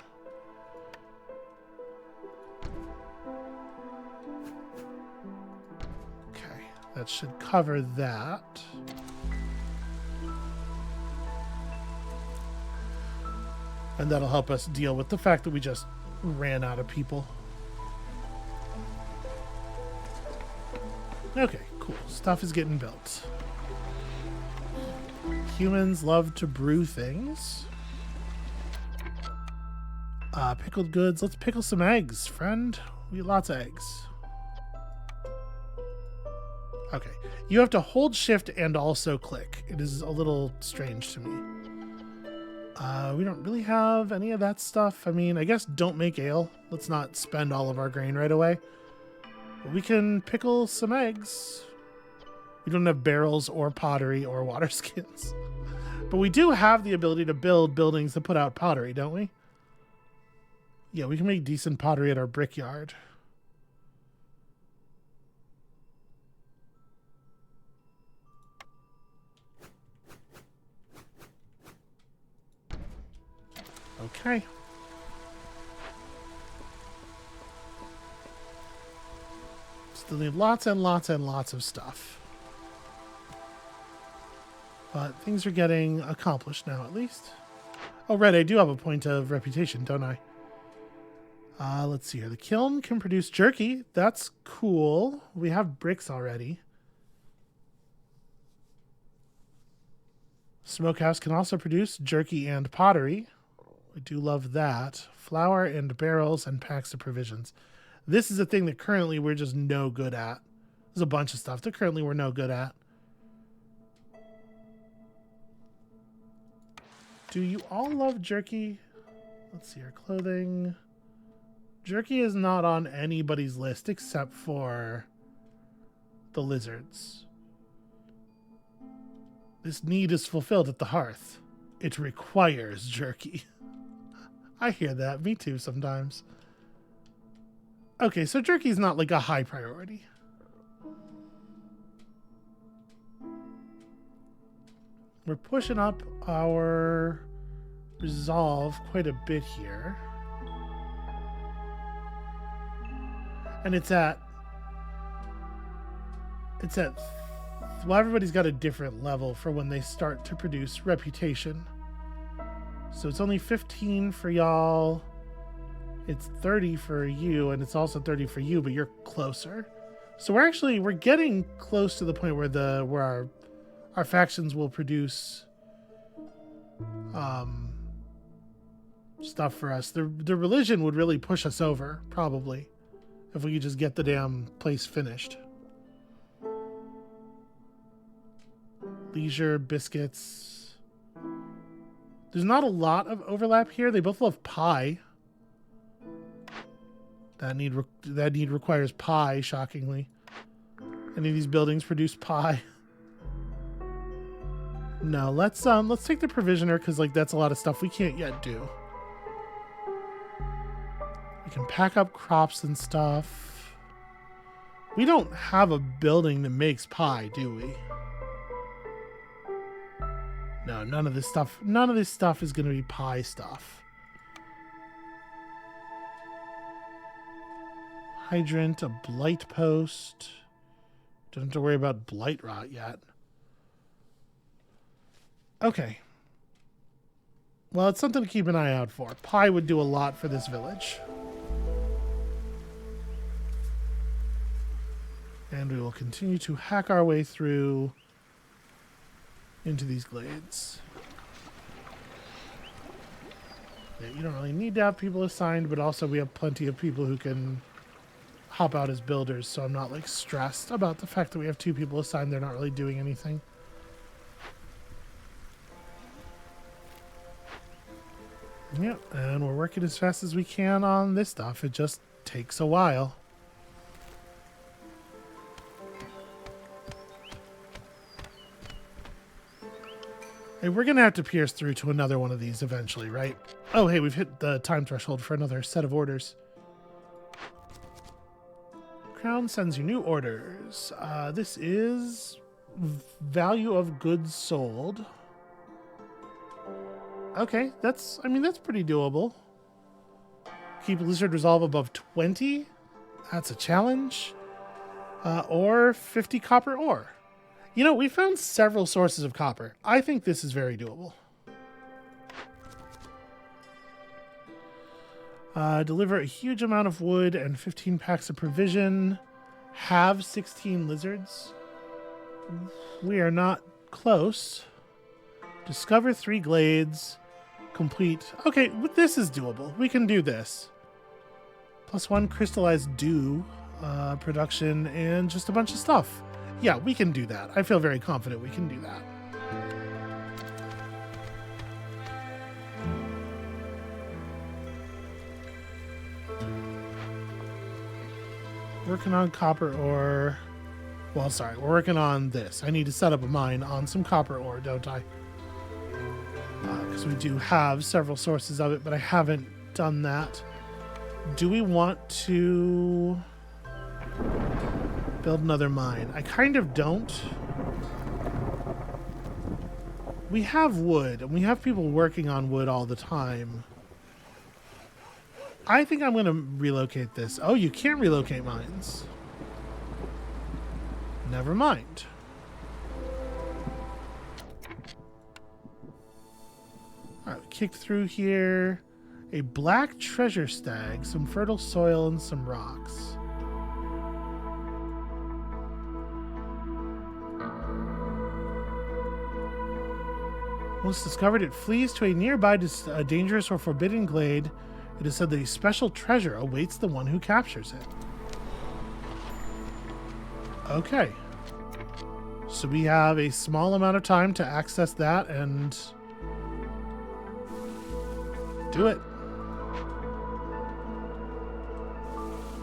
okay, that should cover that. And that'll help us deal with the fact that we just ran out of people. Okay, cool. Stuff is getting built. Humans love to brew things. Pickled goods. Let's pickle some eggs, friend. We eat lots of eggs. Okay. You have to hold shift and also click. It is a little strange to me. We don't really have any of that stuff. I mean, I guess don't make ale. Let's not spend all of our grain right away. But we can pickle some eggs. We don't have barrels or pottery or water skins. But we do have the ability to build buildings that put out pottery, don't we? Yeah, we can make decent pottery at our brickyard. Okay. Still need lots and lots and lots of stuff. But things are getting accomplished now, at least. Oh, right, I do have a point of reputation, don't I? Let's see here. The kiln can produce jerky. That's cool. We have bricks already. Smokehouse can also produce jerky and pottery. I do love that. Flour and barrels and packs of provisions. This is a thing that currently we're just no good at. There's a bunch of stuff that currently we're no good at. Do you all love jerky? Let's see, our clothing. Jerky is not on anybody's list except for the lizards. This need is fulfilled at the hearth. It requires jerky. I hear that. Me too sometimes. Okay, so jerky is not like a high priority. We're pushing up our resolve quite a bit here. And it's at well, everybody's got a different level for when they start to produce reputation. So it's only 15 for y'all. It's 30 for you, and it's also 30 for you, but you're closer. So we're getting close to the point where our factions will produce stuff for us. The religion would really push us over, probably, if we could just get the damn place finished. Leisure, biscuits. There's not a lot of overlap here. They both love pie. That need requires pie, shockingly. Any of these buildings produce pie? No, let's take the provisioner, because like that's a lot of stuff we can't yet do. We can pack up crops and stuff. We don't have a building that makes pie, do we? No, none of this stuff is going to be pie stuff. Hydrant, a blight post. Don't have to worry about blight rot yet. Okay. Well, it's something to keep an eye out for. Pie would do a lot for this village. And we will continue to hack our way through into these glades. Yeah, you don't really need to have people assigned, but also we have plenty of people who can hop out as builders, so I'm not like stressed about the fact that we have 2 people assigned. They're not really doing anything. Yep, and we're working as fast as we can on this stuff. It just takes a while. Hey, we're going to have to pierce through to another one of these eventually, right? Oh, hey, we've hit the time threshold for another set of orders. Crown sends you new orders. This is value of goods sold. Okay, that's pretty doable. Keep lizard resolve above 20. That's a challenge. Or 50 copper ore. You know, we found several sources of copper. I think this is very doable. Deliver a huge amount of wood and 15 packs of provision. Have 16 lizards. We are not close. Discover 3 glades. complete. Okay, this is doable. We can do this. +1 crystallized dew production and just a bunch of stuff. Yeah, we can do that. I feel very confident we can do that. Working on copper ore. Well, sorry, we're working on this. I need to set up a mine on some copper ore, don't I? Because we do have several sources of it, but I haven't done that. Do we want to build another mine? I kind of don't. We have wood, and we have people working on wood all the time. I think I'm going to relocate this. Oh, you can't relocate mines. Never mind. All right, we kicked through here. A black treasure stag, some fertile soil, and some rocks. Once discovered, it flees to a nearby dangerous or forbidden glade. It is said that a special treasure awaits the one who captures it. Okay. So we have a small amount of time to access that and do it.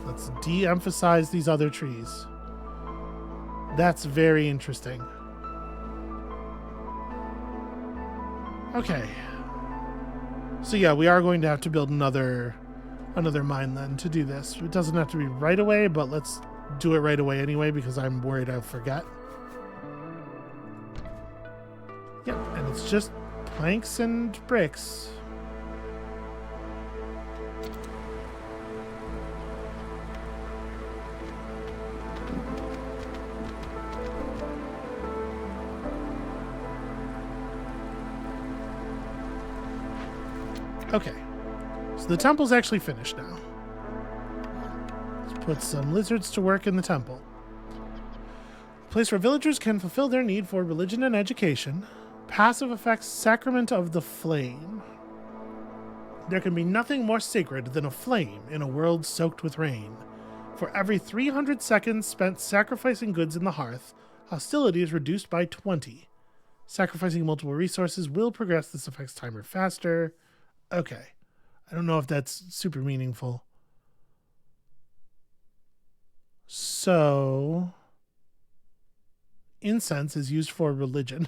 Let's de-emphasize these other trees. That's very interesting. Okay. So yeah, we are going to have to build another mine then to do this. It doesn't have to be right away, but let's do it right away anyway because I'm worried I'll forget. Yep, and it's just planks and bricks. Okay, so the temple's actually finished now. Let's put some lizards to work in the temple. A place where villagers can fulfill their need for religion and education. Passive effects, Sacrament of the Flame. There can be nothing more sacred than a flame in a world soaked with rain. For every 300 seconds spent sacrificing goods in the hearth, hostility is reduced by 20. Sacrificing multiple resources will progress this effect's timer faster. Okay. I don't know if that's super meaningful. So, incense is used for religion.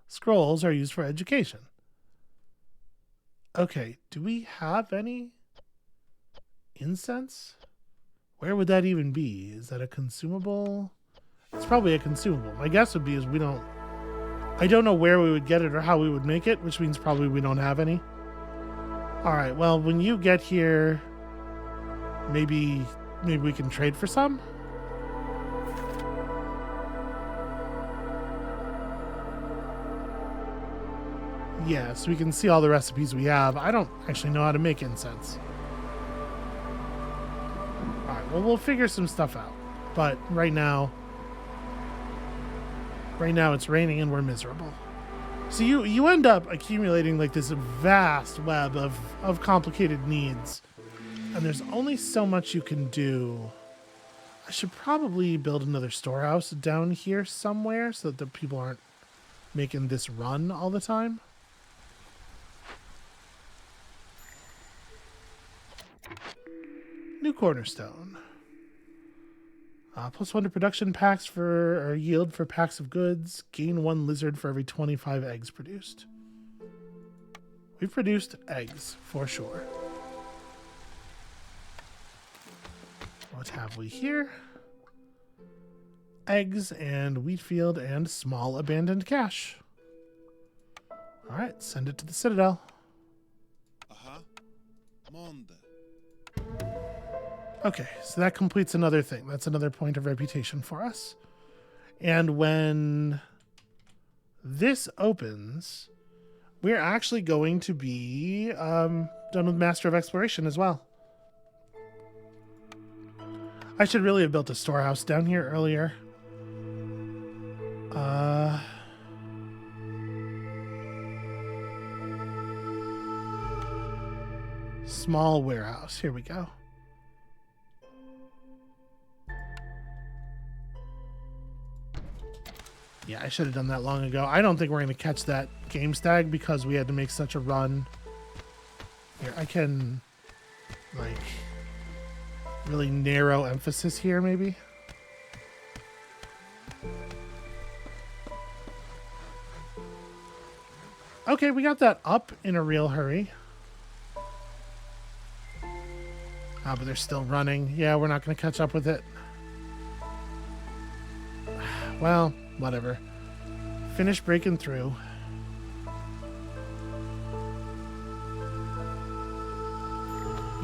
Scrolls are used for education. Okay, do we have any incense? Where would that even be? Is that a consumable? It's probably a consumable. My guess would be is I don't know where we would get it or how we would make it, which means probably we don't have any. All right, well, when you get here, maybe we can trade for some? Yeah, so we can see all the recipes we have. I don't actually know how to make incense. All right, well, we'll figure some stuff out. But right now it's raining and we're miserable. So you end up accumulating like this vast web of complicated needs. And there's only so much you can do. I should probably build another storehouse down here somewhere so that the people aren't making this run all the time. New cornerstone. +1 to production packs or yield for packs of goods. Gain 1 lizard for every 25 eggs produced. We've produced eggs for sure. What have we here? Eggs and wheat field and small abandoned cache. All right, send it to the Citadel. Okay, so that completes another thing. That's another point of reputation for us. And when this opens, we're actually going to be done with Master of Exploration as well. I should really have built a storehouse down here earlier. Small warehouse. Here we go. Yeah, I should have done that long ago. I don't think we're going to catch that game stag because we had to make such a run. Here, I can, like, really narrow emphasis here, maybe. Okay, we got that up in a real hurry. Ah, but they're still running. Yeah, we're not going to catch up with it. Well, whatever. Finish breaking through.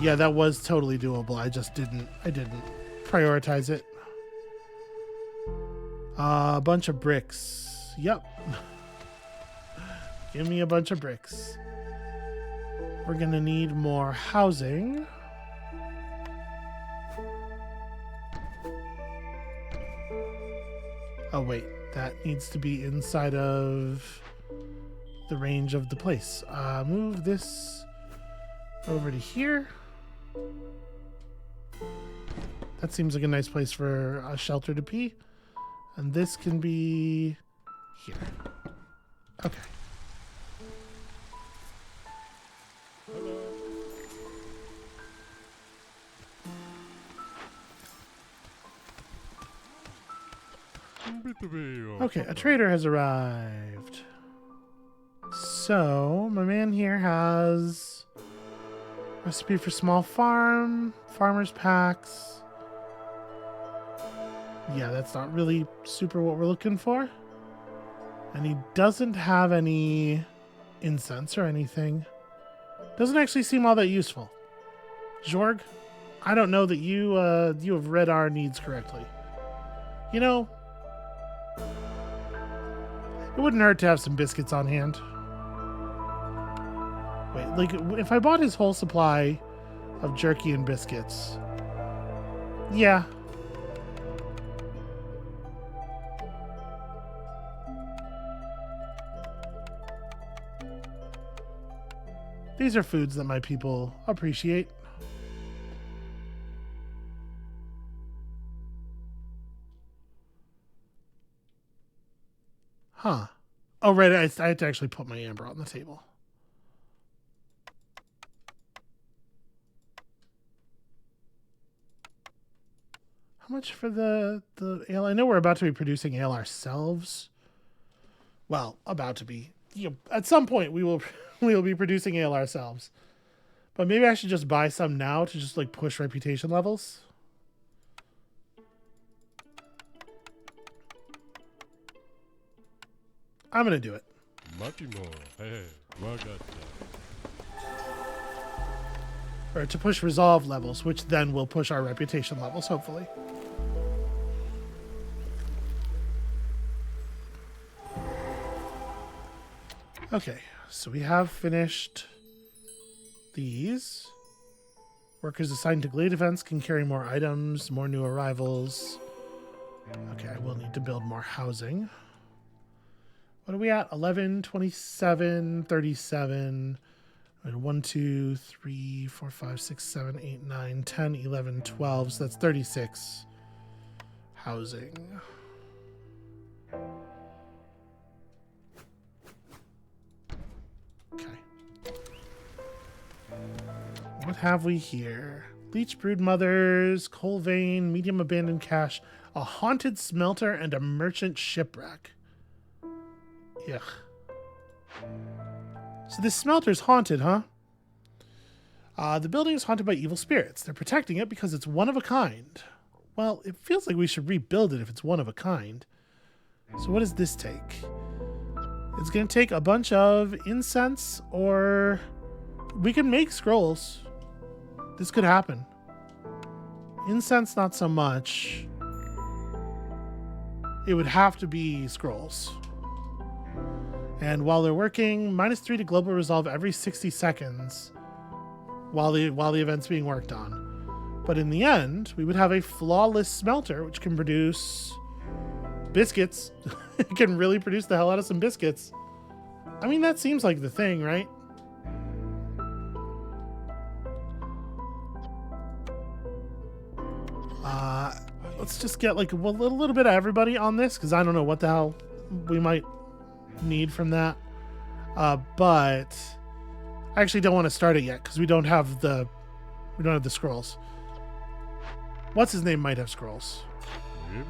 Yeah, that was totally doable. I didn't prioritize it. A bunch of bricks. Yep. Give me a bunch of bricks. We're gonna need more housing. Oh wait, that needs to be inside of the range of the place. Move this over to here. That seems like a nice place for a shelter to pee. And this can be here. Okay. Okay, a trader has arrived. So, my man here has recipe for small farmer's packs. Yeah, that's not really super what we're looking for. And he doesn't have any incense or anything. Doesn't actually seem all that useful. Jorg, I don't know that you have read our needs correctly. You know, it wouldn't hurt to have some biscuits on hand. Wait, like, if I bought his whole supply of jerky and biscuits... Yeah. These are foods that my people appreciate. Huh. Oh, right. I had to actually put my amber on the table. How much for the ale? I know we're about to be producing ale ourselves. Well, about to be. You know, at some point we will be producing ale ourselves. But maybe I should just buy some now to just like push reputation levels. I'm gonna do it. Or to push resolve levels, which then will push our reputation levels, hopefully. Okay, so we have finished these. Workers assigned to glade events can carry more items, more new arrivals. Okay, I will need to build more housing. What are we at? 11, 27, 37, 1, 2, 3, 4, 5, 6, 7, 8, 9, 10, 11, 12. So that's 36 housing. Okay. What have we here? Leech brood mothers, coal vein, medium abandoned cache, a haunted smelter, and a merchant shipwreck. Yuck. So this smelter's haunted, huh? The building is haunted by evil spirits. They're protecting it because it's one of a kind. Well, it feels like we should rebuild it if it's one of a kind. So what does this take? It's going to take a bunch of incense, or we can make scrolls. This could happen. Incense, not so much. It would have to be scrolls. And while they're working, -3 to global resolve every 60 seconds while the event's being worked on. But in the end, we would have a flawless smelter, which can produce biscuits. It can really produce the hell out of some biscuits. I mean, that seems like the thing, right? let's just get like a little bit of everybody on this, because I don't know what the hell we might need from that. But I actually don't want to start it yet because we don't have the scrolls. What's his name might have scrolls. You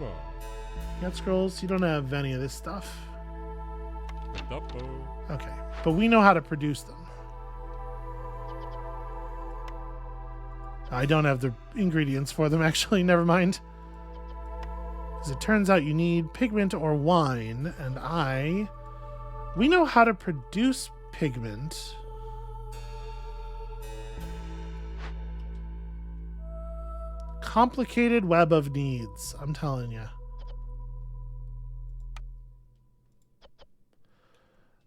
got scrolls? You don't have any of this stuff. Okay, but we know how to produce them. I don't have the ingredients for them, actually. Never mind. Because it turns out you need pigment or wine, and we know how to produce pigment. Complicated web of needs, I'm telling you.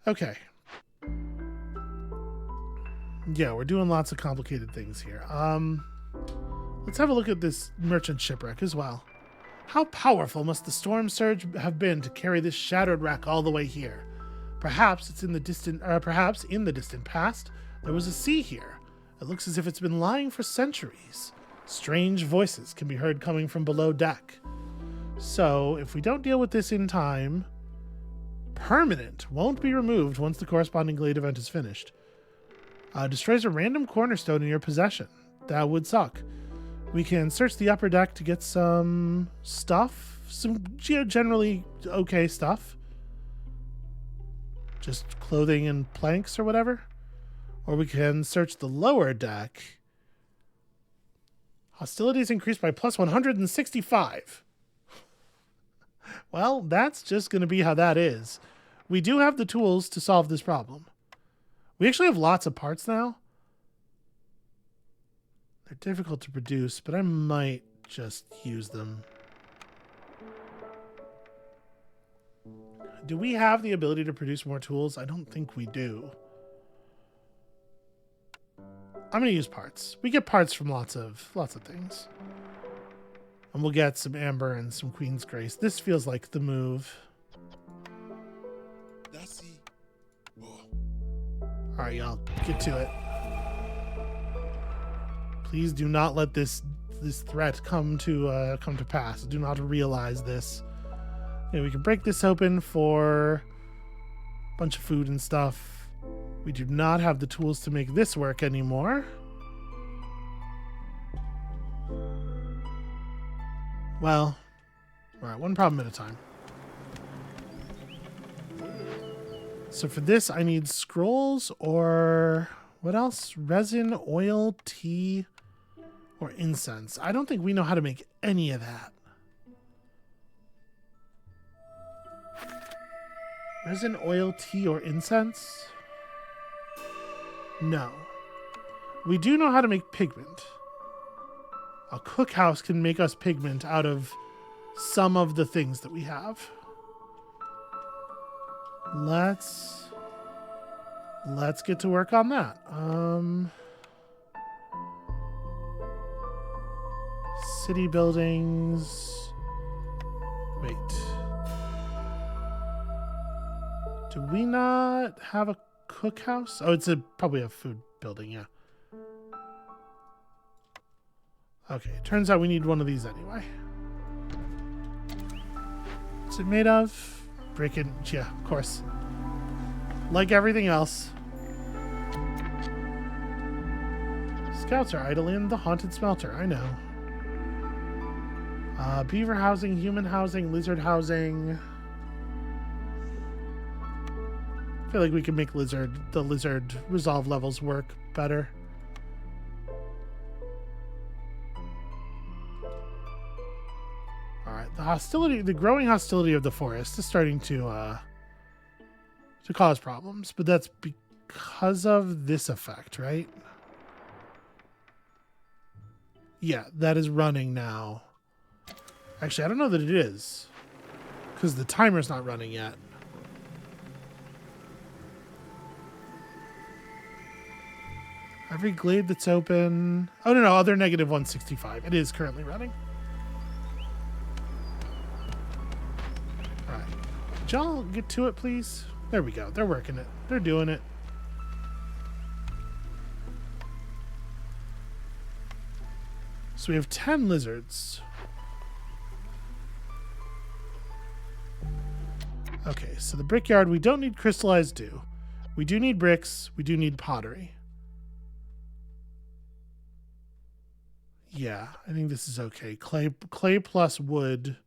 Okay. Yeah, we're doing lots of complicated things here. Let's have a look at this merchant shipwreck as well. How powerful must the storm surge have been to carry this shattered wreck all the way here? Perhaps in the distant past, there was a sea here. It looks as if it's been lying for centuries. Strange voices can be heard coming from below deck. So, if we don't deal with this in time, permanent won't be removed once the corresponding glade event is finished. Destroys a random cornerstone in your possession. That would suck. We can search the upper deck to get some stuff. Some generally okay stuff. Just clothing and planks or whatever. Or we can search the lower deck. Hostilities increased by plus 165. Well, that's just going to be how that is. We do have the tools to solve this problem. We actually have lots of parts now. They're difficult to produce, but I might just use them. Do we have the ability to produce more tools? I don't think we do. I'm going to use parts. We get parts from lots of things. And we'll get some amber and some Queen's Grace. This feels like the move. Alright, y'all, get to it. Please do not let this threat come to pass. Do not realize this. Okay, we can break this open for a bunch of food and stuff. We do not have the tools to make this work anymore. Well, alright, one problem at a time. So for this, I need scrolls or what else? Resin, oil, tea, or incense. I don't think we know how to make any of that. Resin, oil, tea, or incense? No. We do know how to make pigment. A cookhouse can make us pigment out of some of the things that we have. Let's get to work on that. City buildings. Wait. Do we not have a cookhouse? Oh, it's probably a food building, yeah. Okay, turns out we need one of these anyway. What's it made of? Brick and... yeah, of course. Like everything else. Scouts are idle in the haunted smelter, I know. Beaver housing, human housing, lizard housing. I feel like we can make the lizard resolve levels work better. Alright, the growing hostility of the forest is starting to cause problems, but that's because of this effect, right? Yeah, that is running now. Actually, I don't know that it is, because the timer's not running yet. Every glade that's open... oh, no, other negative 165. It is currently running. Alright. Could y'all get to it, please? There we go. They're working it. They're doing it. So we have 10 lizards. Okay, so the brickyard, we don't need crystallized dew. We do need bricks. We do need pottery. Yeah, I think this is okay. Clay plus wood.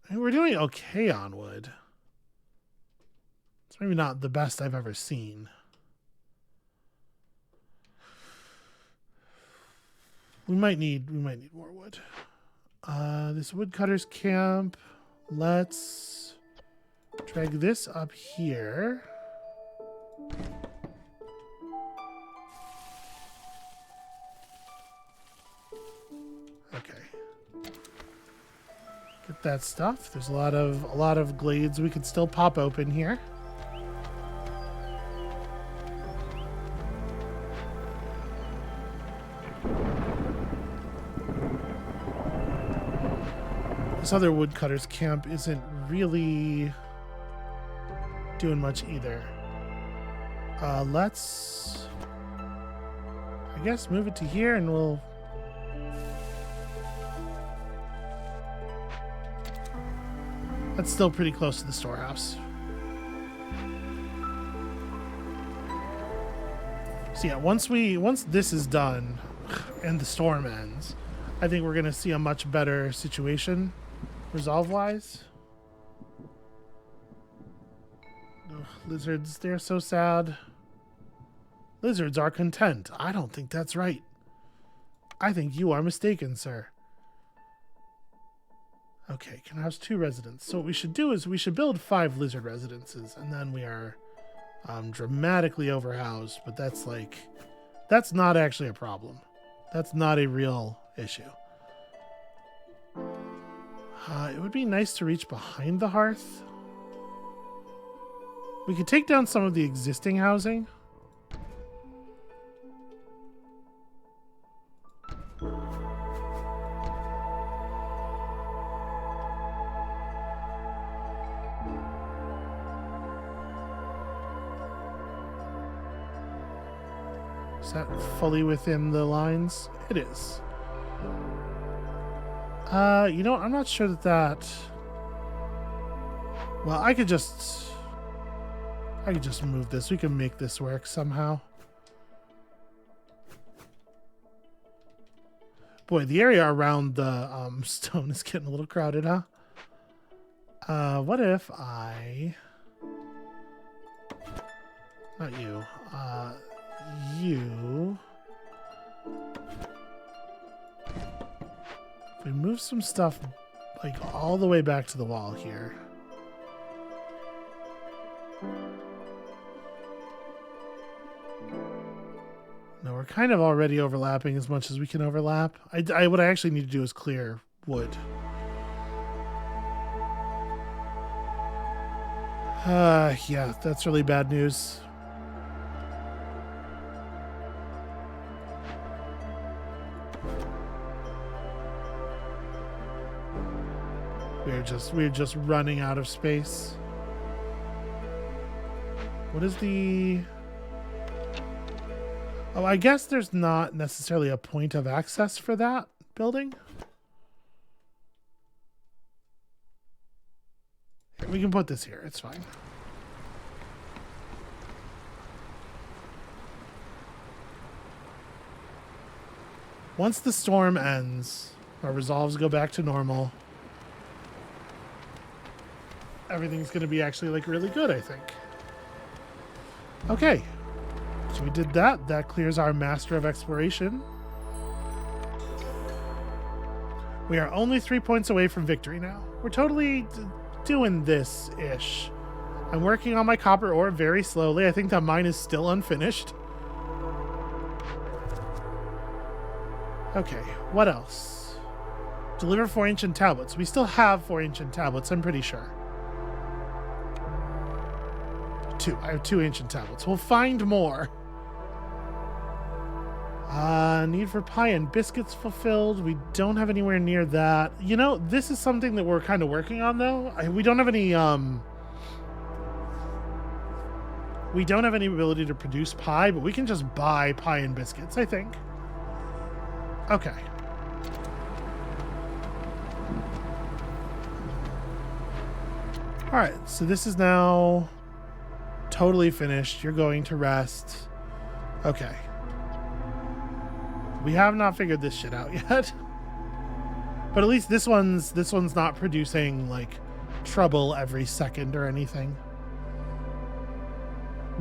I mean, we're doing okay on wood. It's maybe not the best I've ever seen. We might need more wood. This woodcutter's camp. Let's drag this up here. Okay. Get that stuff. There's a lot of glades we could still pop open here. This other woodcutter's camp isn't really doing much either. Let's, I guess, move it to here and we'll... That's still pretty close to the storehouse. So yeah, once this is done and the storm ends, I think we're going to see a much better situation resolve-wise. Ugh, lizards, they're so sad. Lizards are content. I don't think that's right. I think you are mistaken, sir. Okay, can house 2 residents. So what we should do is we should build 5 lizard residences, and then we are dramatically overhoused, but that's not actually a problem. That's not a real issue. It would be nice to reach behind the hearth. We could take down some of the existing housing. Is that fully within the lines? It is. You know, I'm not sure that... Well, I could just move this. We can make this work somehow. Boy, the area around the stone is getting a little crowded, huh? What if I... Not you. You... If we move some stuff, like, all the way back to the wall here. No, we're kind of already overlapping as much as we can overlap. What I actually need to do is clear wood. Yeah, that's really bad news. We're just running out of space. What is the... Oh, I guess there's not necessarily a point of access for that building. We can put this here. It's fine. Once the storm ends, our resolves go back to normal. Everything's going to be actually, like, really good, I think. Okay. So we did that. That clears our Master of Exploration. We are only 3 points away from victory now. We're totally doing this-ish. I'm working on my copper ore very slowly. I think that mine is still unfinished. Okay, what else? Deliver 4 ancient tablets. We still have 4 ancient tablets, I'm pretty sure. 2. I have 2 ancient tablets. We'll find more. Need for pie and biscuits fulfilled. We don't have anywhere near that. You know, this is something that we're kind of working on, though. We don't have any, we don't have any ability to produce pie, but we can just buy pie and biscuits, I think. Okay. All right, so this is now totally finished. You're going to rest. Okay. We have not figured this shit out yet. But at least this one's not producing like trouble every second or anything.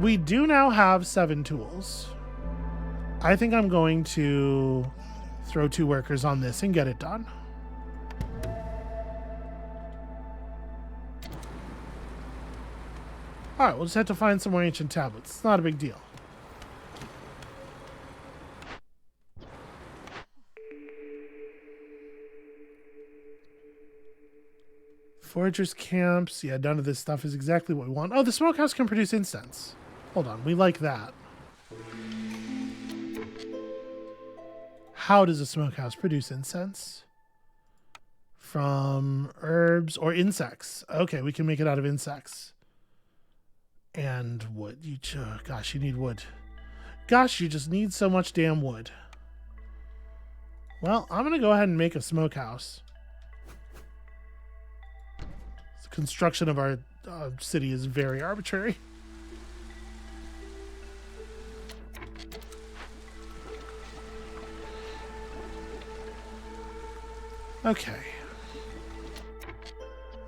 We do now have 7 tools. I think I'm going to throw 2 workers on this and get it done. All right, we'll just have to find some more ancient tablets. It's not a big deal. Foragers' camps. Yeah, none of this stuff is exactly what we want. Oh, the smokehouse can produce incense. Hold on, we like that. How does a smokehouse produce incense? From herbs or insects. Okay, we can make it out of insects. And wood. Gosh, you need wood. Gosh, you just need so much damn wood. Well, I'm going to go ahead and make a smokehouse. The construction of our city is very arbitrary. Okay.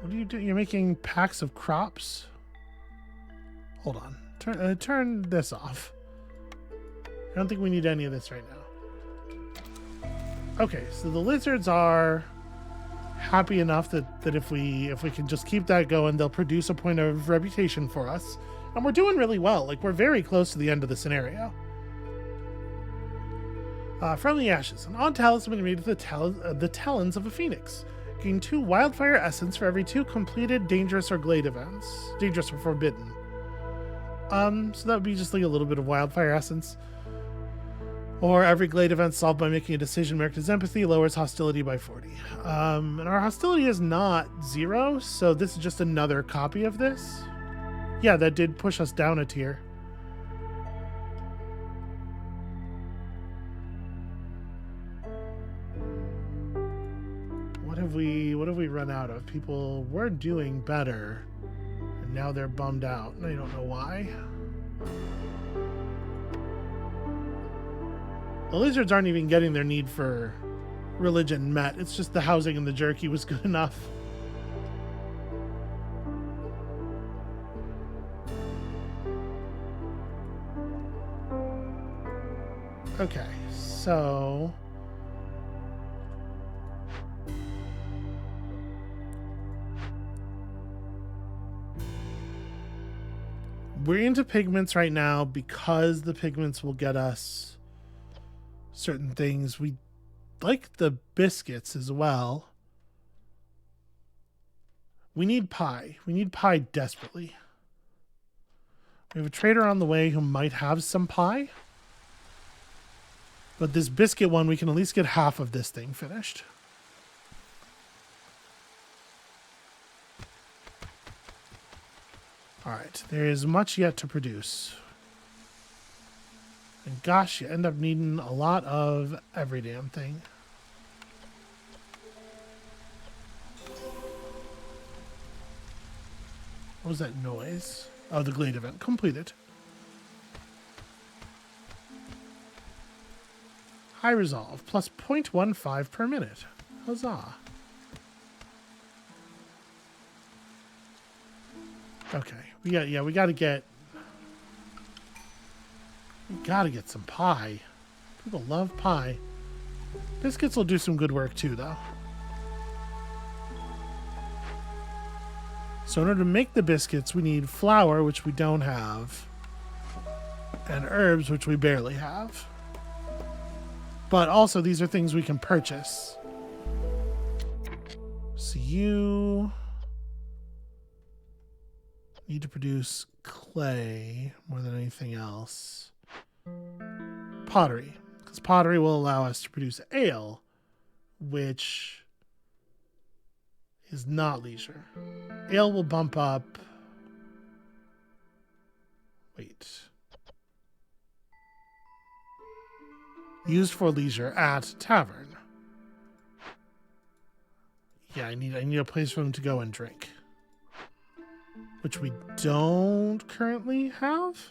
What are you doing? You're making packs of crops? Hold on. Turn this off. I don't think we need any of this right now. Okay, so the lizards are happy enough that if we can just keep that going, they'll produce a point of reputation for us. And we're doing really well. Like, we're very close to the end of the scenario. From the ashes, an odd talisman made with the talons of a phoenix. Gain 2 wildfire essence for every 2 completed dangerous or glade events. Dangerous or forbidden. So that would be just like a little bit of wildfire essence. Or every glade event solved by making a decision marked as empathy lowers hostility by 40. And our hostility is not 0, so this is just another copy of this. Yeah, that did push us down a tier. What have we run out of? People were doing better, and now they're bummed out. I don't know why. The lizards aren't even getting their need for religion met. It's just the housing and the jerky was good enough. Okay, so we're into pigments right now because the pigments will get us certain things. We like the biscuits as well. We need pie. We need pie desperately. We have a trader on the way who might have some pie. But this biscuit one, we can at least get half of this thing finished. All right, there is much yet to produce. And gosh, you end up needing a lot of every damn thing. What was that noise? Oh, the glade event completed. High resolve, plus 0.15 per minute. Huzzah. Okay, we gotta get some pie. People love pie. Biscuits will do some good work too, though. So in order to make the biscuits, we need flour, which we don't have, and herbs, which we barely have. But also, these are things we can purchase. So you need to produce clay more than anything else. Pottery, because pottery will allow us to produce ale, which is not leisure. Ale will bump up. Wait. Used for leisure at tavern. Yeah, I need a place for them to go and drink. which we don't currently have.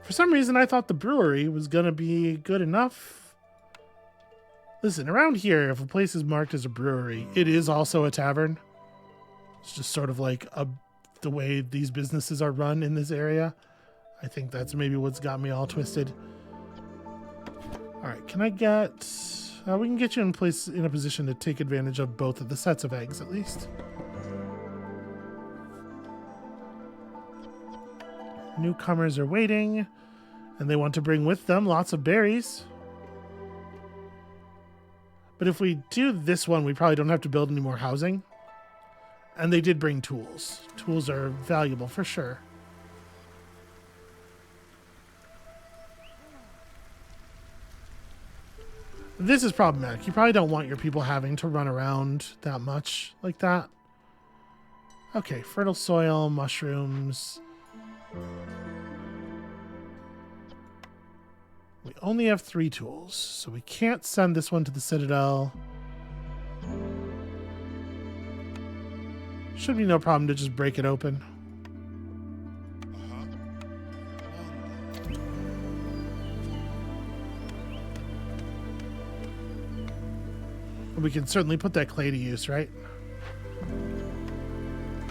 For some reason, I thought the brewery was going to be good enough. Listen, around here, if a place is marked as a brewery, it is also a tavern. It's just sort of like the way these businesses are run in this area. I think that's maybe what's got me all twisted. All right, can I get... we can get you in a position to take advantage of both of the sets of eggs, at least. Newcomers are waiting, and they want to bring with them lots of berries. But if we do this one, we probably don't have to build any more housing. And they did bring tools. Tools are valuable for sure. This is problematic. You probably don't want your people having to run around that much like that. Okay, fertile soil, mushrooms. We only have 3 tools, so we can't send this one to the Citadel. Should be no problem to just break it open. We can certainly put that clay to use, right?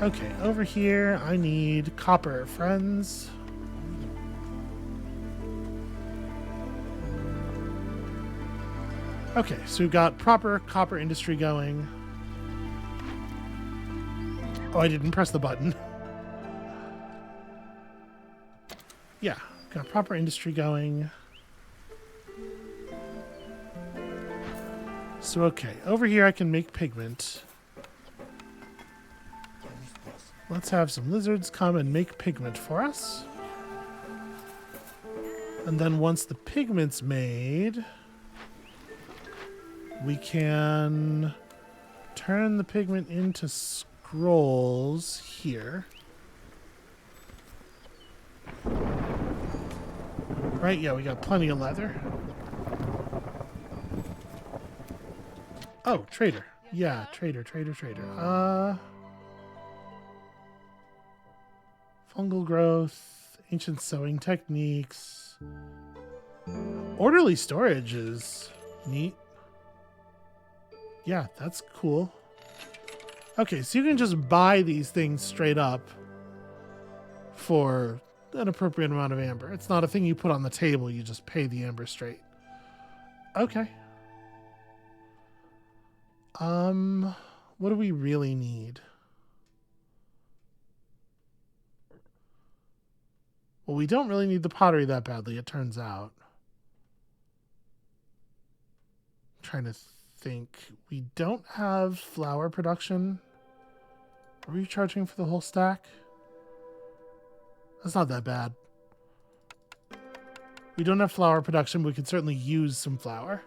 Okay, over here, I need copper, friends. Okay, so we've got proper copper industry going. Oh, I didn't press the button. Yeah, got proper industry going. So, okay, over here I can make pigment. Let's have some lizards come and make pigment for us. And then once the pigment's made, we can turn the pigment into scrolls here. Right, yeah, we got plenty of leather. Oh, trader. Yeah, trader. Fungal growth, ancient sewing techniques. Orderly storage is neat. Yeah, that's cool. Okay, so you can just buy these things straight up for an appropriate amount of amber. It's not a thing you put on the table, you just pay the amber straight. Okay. What do we really need? Well, we don't really need the pottery that badly, it turns out. I'm trying to think. We don't have flour production. Are we charging for the whole stack? That's not that bad. We don't have flour production, but we could certainly use some flour.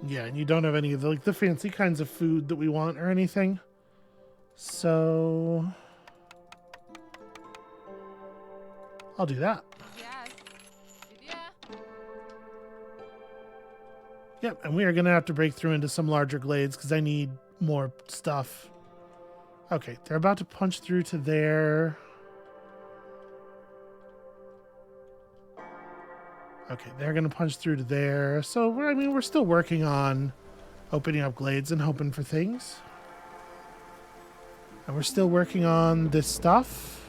Yeah, and you don't have any of the fancy kinds of food that we want or anything. So I'll do that. Yep, and we are going to have to break through into some larger glades because I need more stuff. Okay, they're about to punch through to there. Okay, they're going to punch through to there. So, we're still working on opening up glades and hoping for things. And we're still working on this stuff.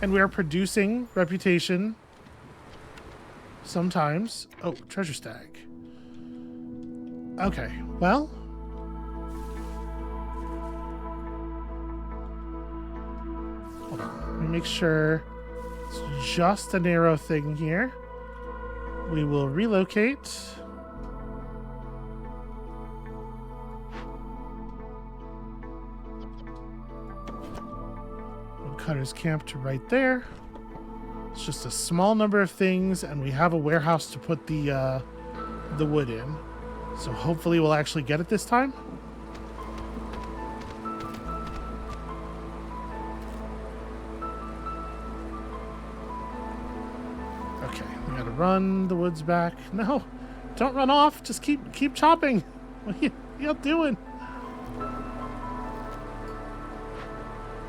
And we are producing reputation sometimes. Oh, treasure stag. Okay, well. Hold on. Let me make sure it's just a narrow thing here. We will relocate. Woodcutter's camp to right there. It's just a small number of things, and we have a warehouse to put the wood in. So hopefully we'll actually get it this time. We gotta run the woods back. No, don't run off. Just keep chopping. What are you doing?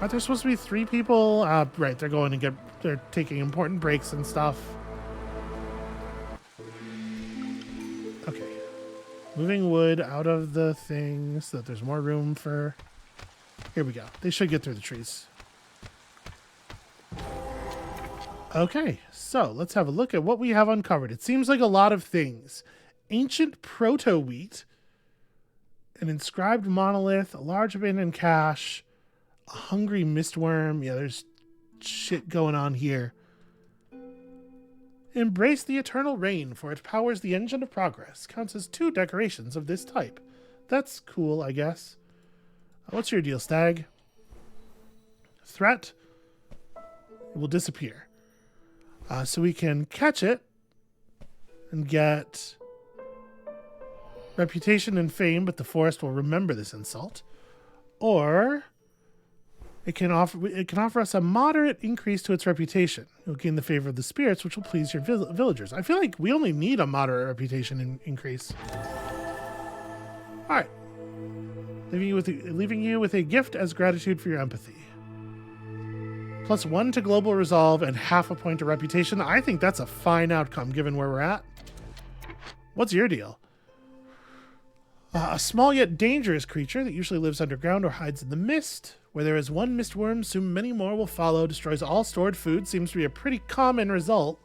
Aren't there supposed to be 3 people? Right, they're going to get... They're taking important breaks and stuff. Okay. Moving wood out of the thing so that there's more room for... Here we go. They should get through the trees. Okay, so let's have a look at what we have uncovered. It seems like a lot of things. Ancient proto-wheat, an inscribed monolith, a large abandoned cache, a hungry mistworm. Yeah, there's shit going on here. Embrace the eternal rain, for it powers the engine of progress. Counts as 2 decorations of this type. That's cool, I guess. What's your deal, Stag? Threat. It will disappear. So we can catch it and get reputation and fame, but the forest will remember this insult. Or it can offer us a moderate increase to its reputation. You'll gain the favor of the spirits, which will please your villagers. I feel like we only need a moderate reputation increase. All right. Leaving you with a gift as gratitude for your empathy. +1 to global resolve and half a point to reputation. I think that's a fine outcome given where we're at. What's your deal? A small yet dangerous creature that usually lives underground or hides in the mist. Where there is one mistworm, soon many more will follow. Destroys all stored food. Seems to be a pretty common result.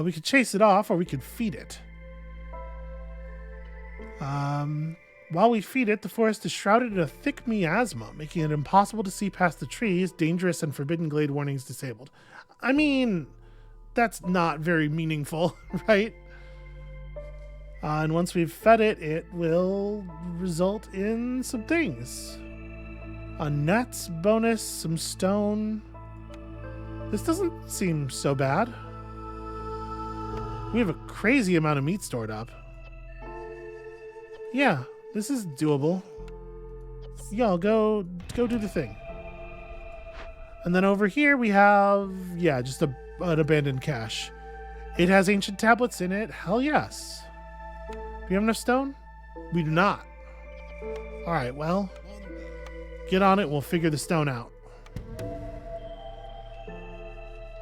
We could chase it off or we could feed it. While we feed it, the forest is shrouded in a thick miasma, making it impossible to see past the trees. Dangerous and forbidden glade warnings disabled. I mean, that's not very meaningful, right? And once we've fed it, it will result in some things. A nuts bonus, some stone. This doesn't seem so bad. We have a crazy amount of meat stored up. Yeah. This is doable. Y'all go do the thing. And then over here we have, yeah, just an abandoned cache. It has ancient tablets in it. Hell yes. Do you have enough stone? We do not. All right, well, get on it. We'll figure the stone out.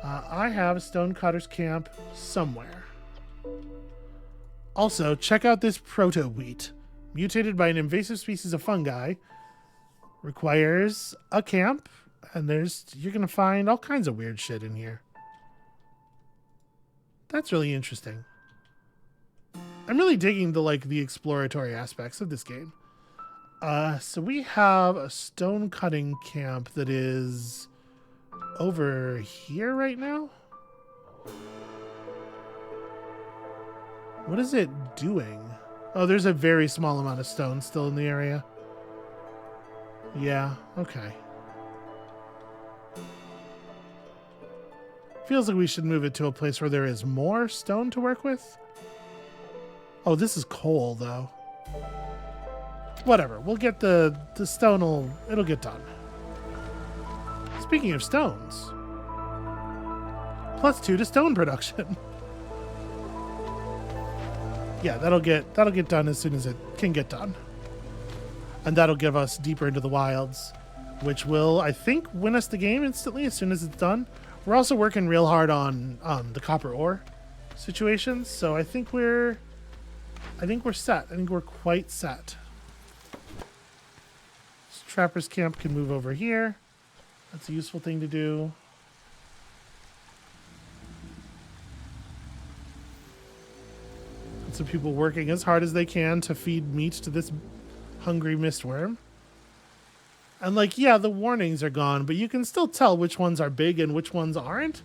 I have a stonecutter's camp somewhere. Also, check out this proto-wheat. Mutated by an invasive species of fungi, requires a camp, and you're gonna find all kinds of weird shit in here. That's really interesting. I'm really digging the exploratory aspects of this game. So we have a stone cutting camp that is over here right now. What is it doing? Oh, there's a very small amount of stone still in the area. Yeah, okay. Feels like we should move it to a place where there is more stone to work with. Oh, this is coal, though. Whatever, we'll get the stone, it'll get done. Speaking of stones, +2 to stone production. Yeah, that'll get done as soon as it can get done. And that'll give us deeper into the wilds, which will, I think, win us the game instantly as soon as it's done. We're also working real hard on the copper ore situations, so I think we're set. I think we're quite set. This Trapper's camp can move over here. That's a useful thing to do. Some people working as hard as they can to feed meat to this hungry mistworm. And yeah, the warnings are gone, but you can still tell which ones are big and which ones aren't.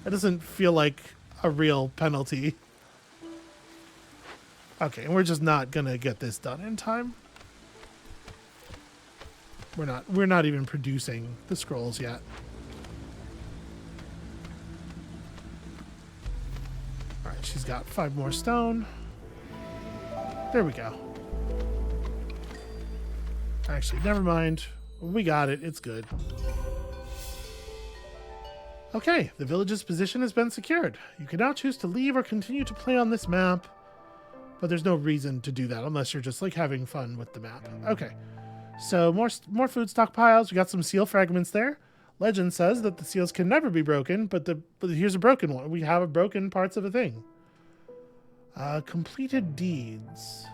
It doesn't feel like a real penalty. Okay, and we're just not gonna get this done in time. We're not even producing the scrolls yet. All right, she's got 5 more stone. There we go. Actually, never mind. We got it. It's good. Okay, the village's position has been secured. You can now choose to leave or continue to play on this map, but there's no reason to do that unless you're just like having fun with the map. Okay, so more food stockpiles. We got some seal fragments there. Legend says that the seals can never be broken, but here's a broken one. We have a broken parts of a thing. Completed deeds.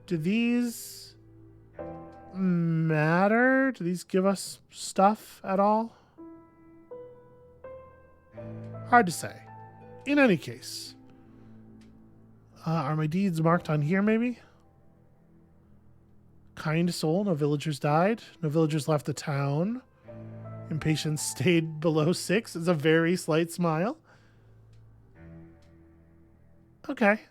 Do these matter? Do these give us stuff at all? Hard to say. In any case, are my deeds marked on here maybe? Kind soul, no villagers died. No villagers left the town. Impatience stayed below 6. It's a very slight smile. Okay.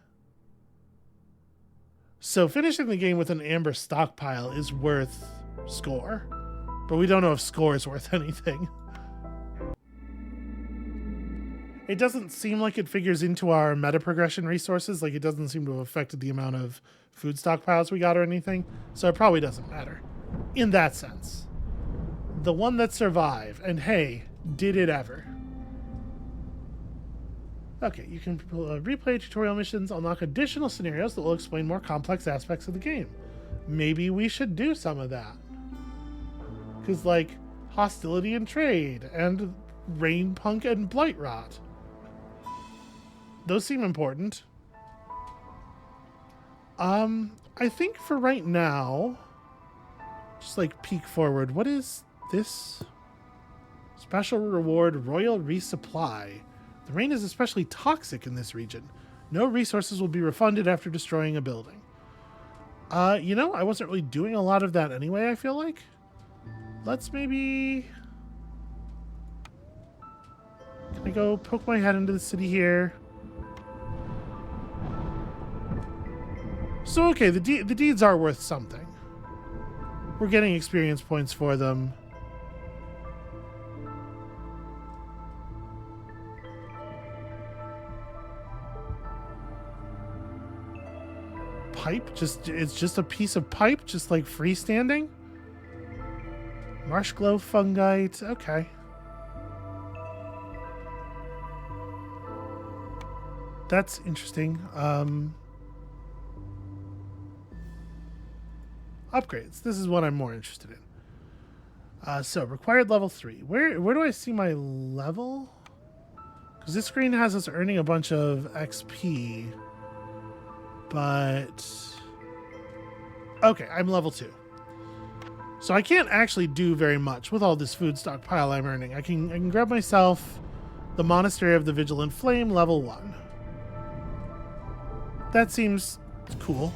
So finishing the game with an amber stockpile is worth score. But we don't know if score is worth anything. It doesn't seem like it figures into our meta progression resources. Like, it doesn't seem to have affected the amount of food stockpiles we got or anything. So it probably doesn't matter in that sense. The one that survived, and hey, did it ever? Okay, you can replay tutorial missions, unlock additional scenarios that will explain more complex aspects of the game. Maybe we should do some of that. Because, like, hostility and trade, and rain punk and blight rot. Those seem important. I think for right now, just like peek forward, what is this? Special reward, royal resupply. The rain is especially toxic in this region. No resources will be refunded after destroying a building. You know, I wasn't really doing a lot of that anyway, I feel like. Let's maybe... Can I go poke my head into the city here? So, okay, the deeds are worth something. We're getting experience points for them. Pipe? It's just a piece of pipe, just like freestanding? Marsh glow fungite, okay. That's interesting. Upgrades. This is what I'm more interested in. So, required level 3. Where do I see my level? Because this screen has us earning a bunch of XP. But... Okay, I'm level 2. So I can't actually do very much with all this food stockpile I'm earning. I can grab myself the Monastery of the Vigilant Flame, level 1. That seems cool.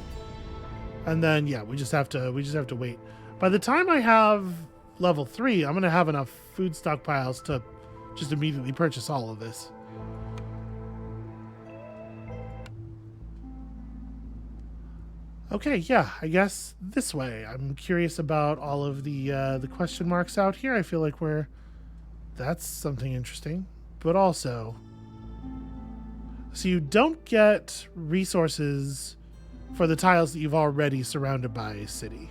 And then, yeah, we just have to wait. By the time I have level 3, I'm going to have enough food stockpiles to just immediately purchase all of this. Okay, yeah, I guess this way. I'm curious about all of the question marks out here. I feel like that's something interesting. But also, so you don't get resources for the tiles that you've already surrounded by a city.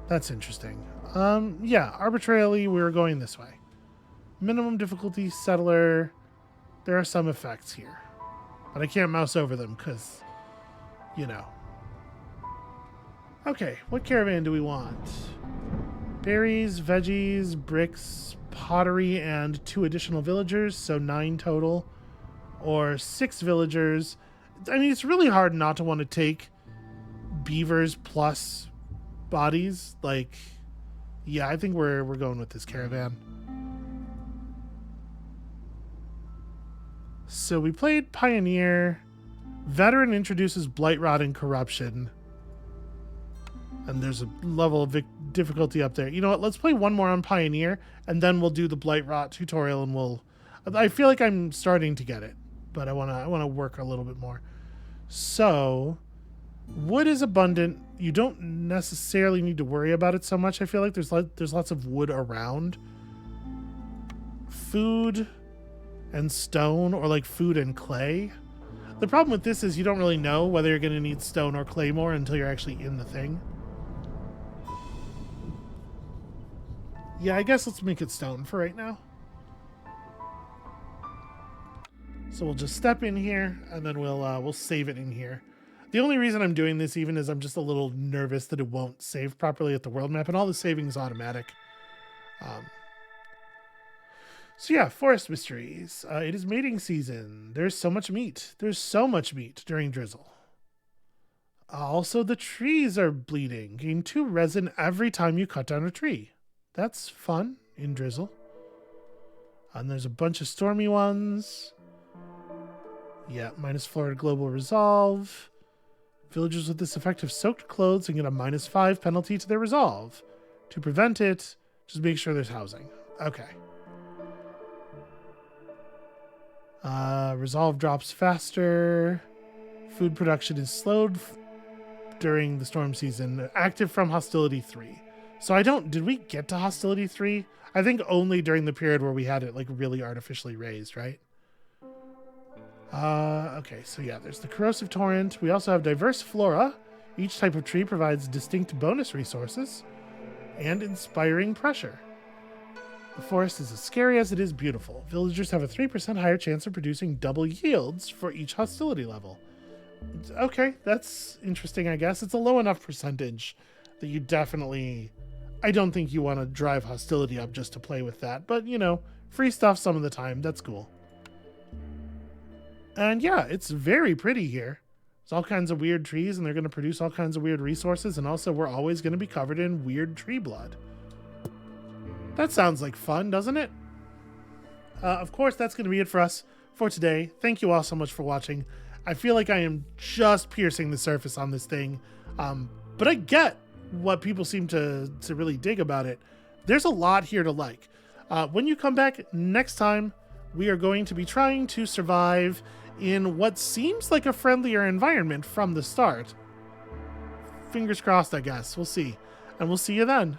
That's interesting. Yeah, arbitrarily we're going this way. Minimum difficulty, settler. There are some effects here. But I can't mouse over them because, you know. Okay, what caravan do we want? Berries, veggies, bricks, pottery, and 2 additional villagers, so 9 total. Or 6 villagers. I mean, it's really hard not to want to take beavers plus bodies. Like, yeah, I think we're going with this caravan. So we played Pioneer. Veteran introduces blight rot and corruption. And there's a level of difficulty up there. You know what? Let's play one more on Pioneer, and then we'll do the blight rot tutorial, and I feel like I'm starting to get it, but I wanna work a little bit more. So, wood is abundant. You don't necessarily need to worry about it so much. I feel like there's lots of wood around. Food and stone, or like food and clay. The problem with this is you don't really know whether you're going to need stone or clay more until you're actually in the thing. Yeah, I guess let's make it stone for right now. So we'll just step in here, and then we'll save it in here. The only reason I'm doing this even is I'm just a little nervous that it won't save properly at the world map, and all the saving is automatic. So yeah, forest mysteries. It is mating season. There's so much meat. There's so much meat during drizzle. Also, the trees are bleeding. Gain 2 resin every time you cut down a tree. That's fun in drizzle. And there's a bunch of stormy ones. Yeah, minus Florida Global Resolve. Villagers with this effect have soaked clothes and get a -5 penalty to their resolve. To prevent it, just make sure there's housing. Okay. Resolve drops faster. Food production is slowed during the storm season. Active from Hostility 3. So did we get to Hostility 3? I think only during the period where we had it like really artificially raised, right? Okay, so yeah, there's the corrosive torrent. We also have diverse flora. Each type of tree provides distinct bonus resources and inspiring pressure. The forest is as scary as it is beautiful. Villagers have a 3% higher chance of producing double yields for each hostility level. Okay, that's interesting, I guess. It's a low enough percentage that you definitely... I don't think you want to drive hostility up just to play with that. But, you know, free stuff some of the time. That's cool. And yeah, it's very pretty here. There's all kinds of weird trees, and they're going to produce all kinds of weird resources. And also, we're always going to be covered in weird tree blood. That sounds like fun, doesn't it? Of course, that's going to be it for us for today. Thank you all so much for watching. I feel like I am just piercing the surface on this thing. But I get what people seem to really dig about it. There's a lot here to like. When you come back next time, we are going to be trying to survive in what seems like a friendlier environment from the start. Fingers crossed, I guess. We'll see. And we'll see you then.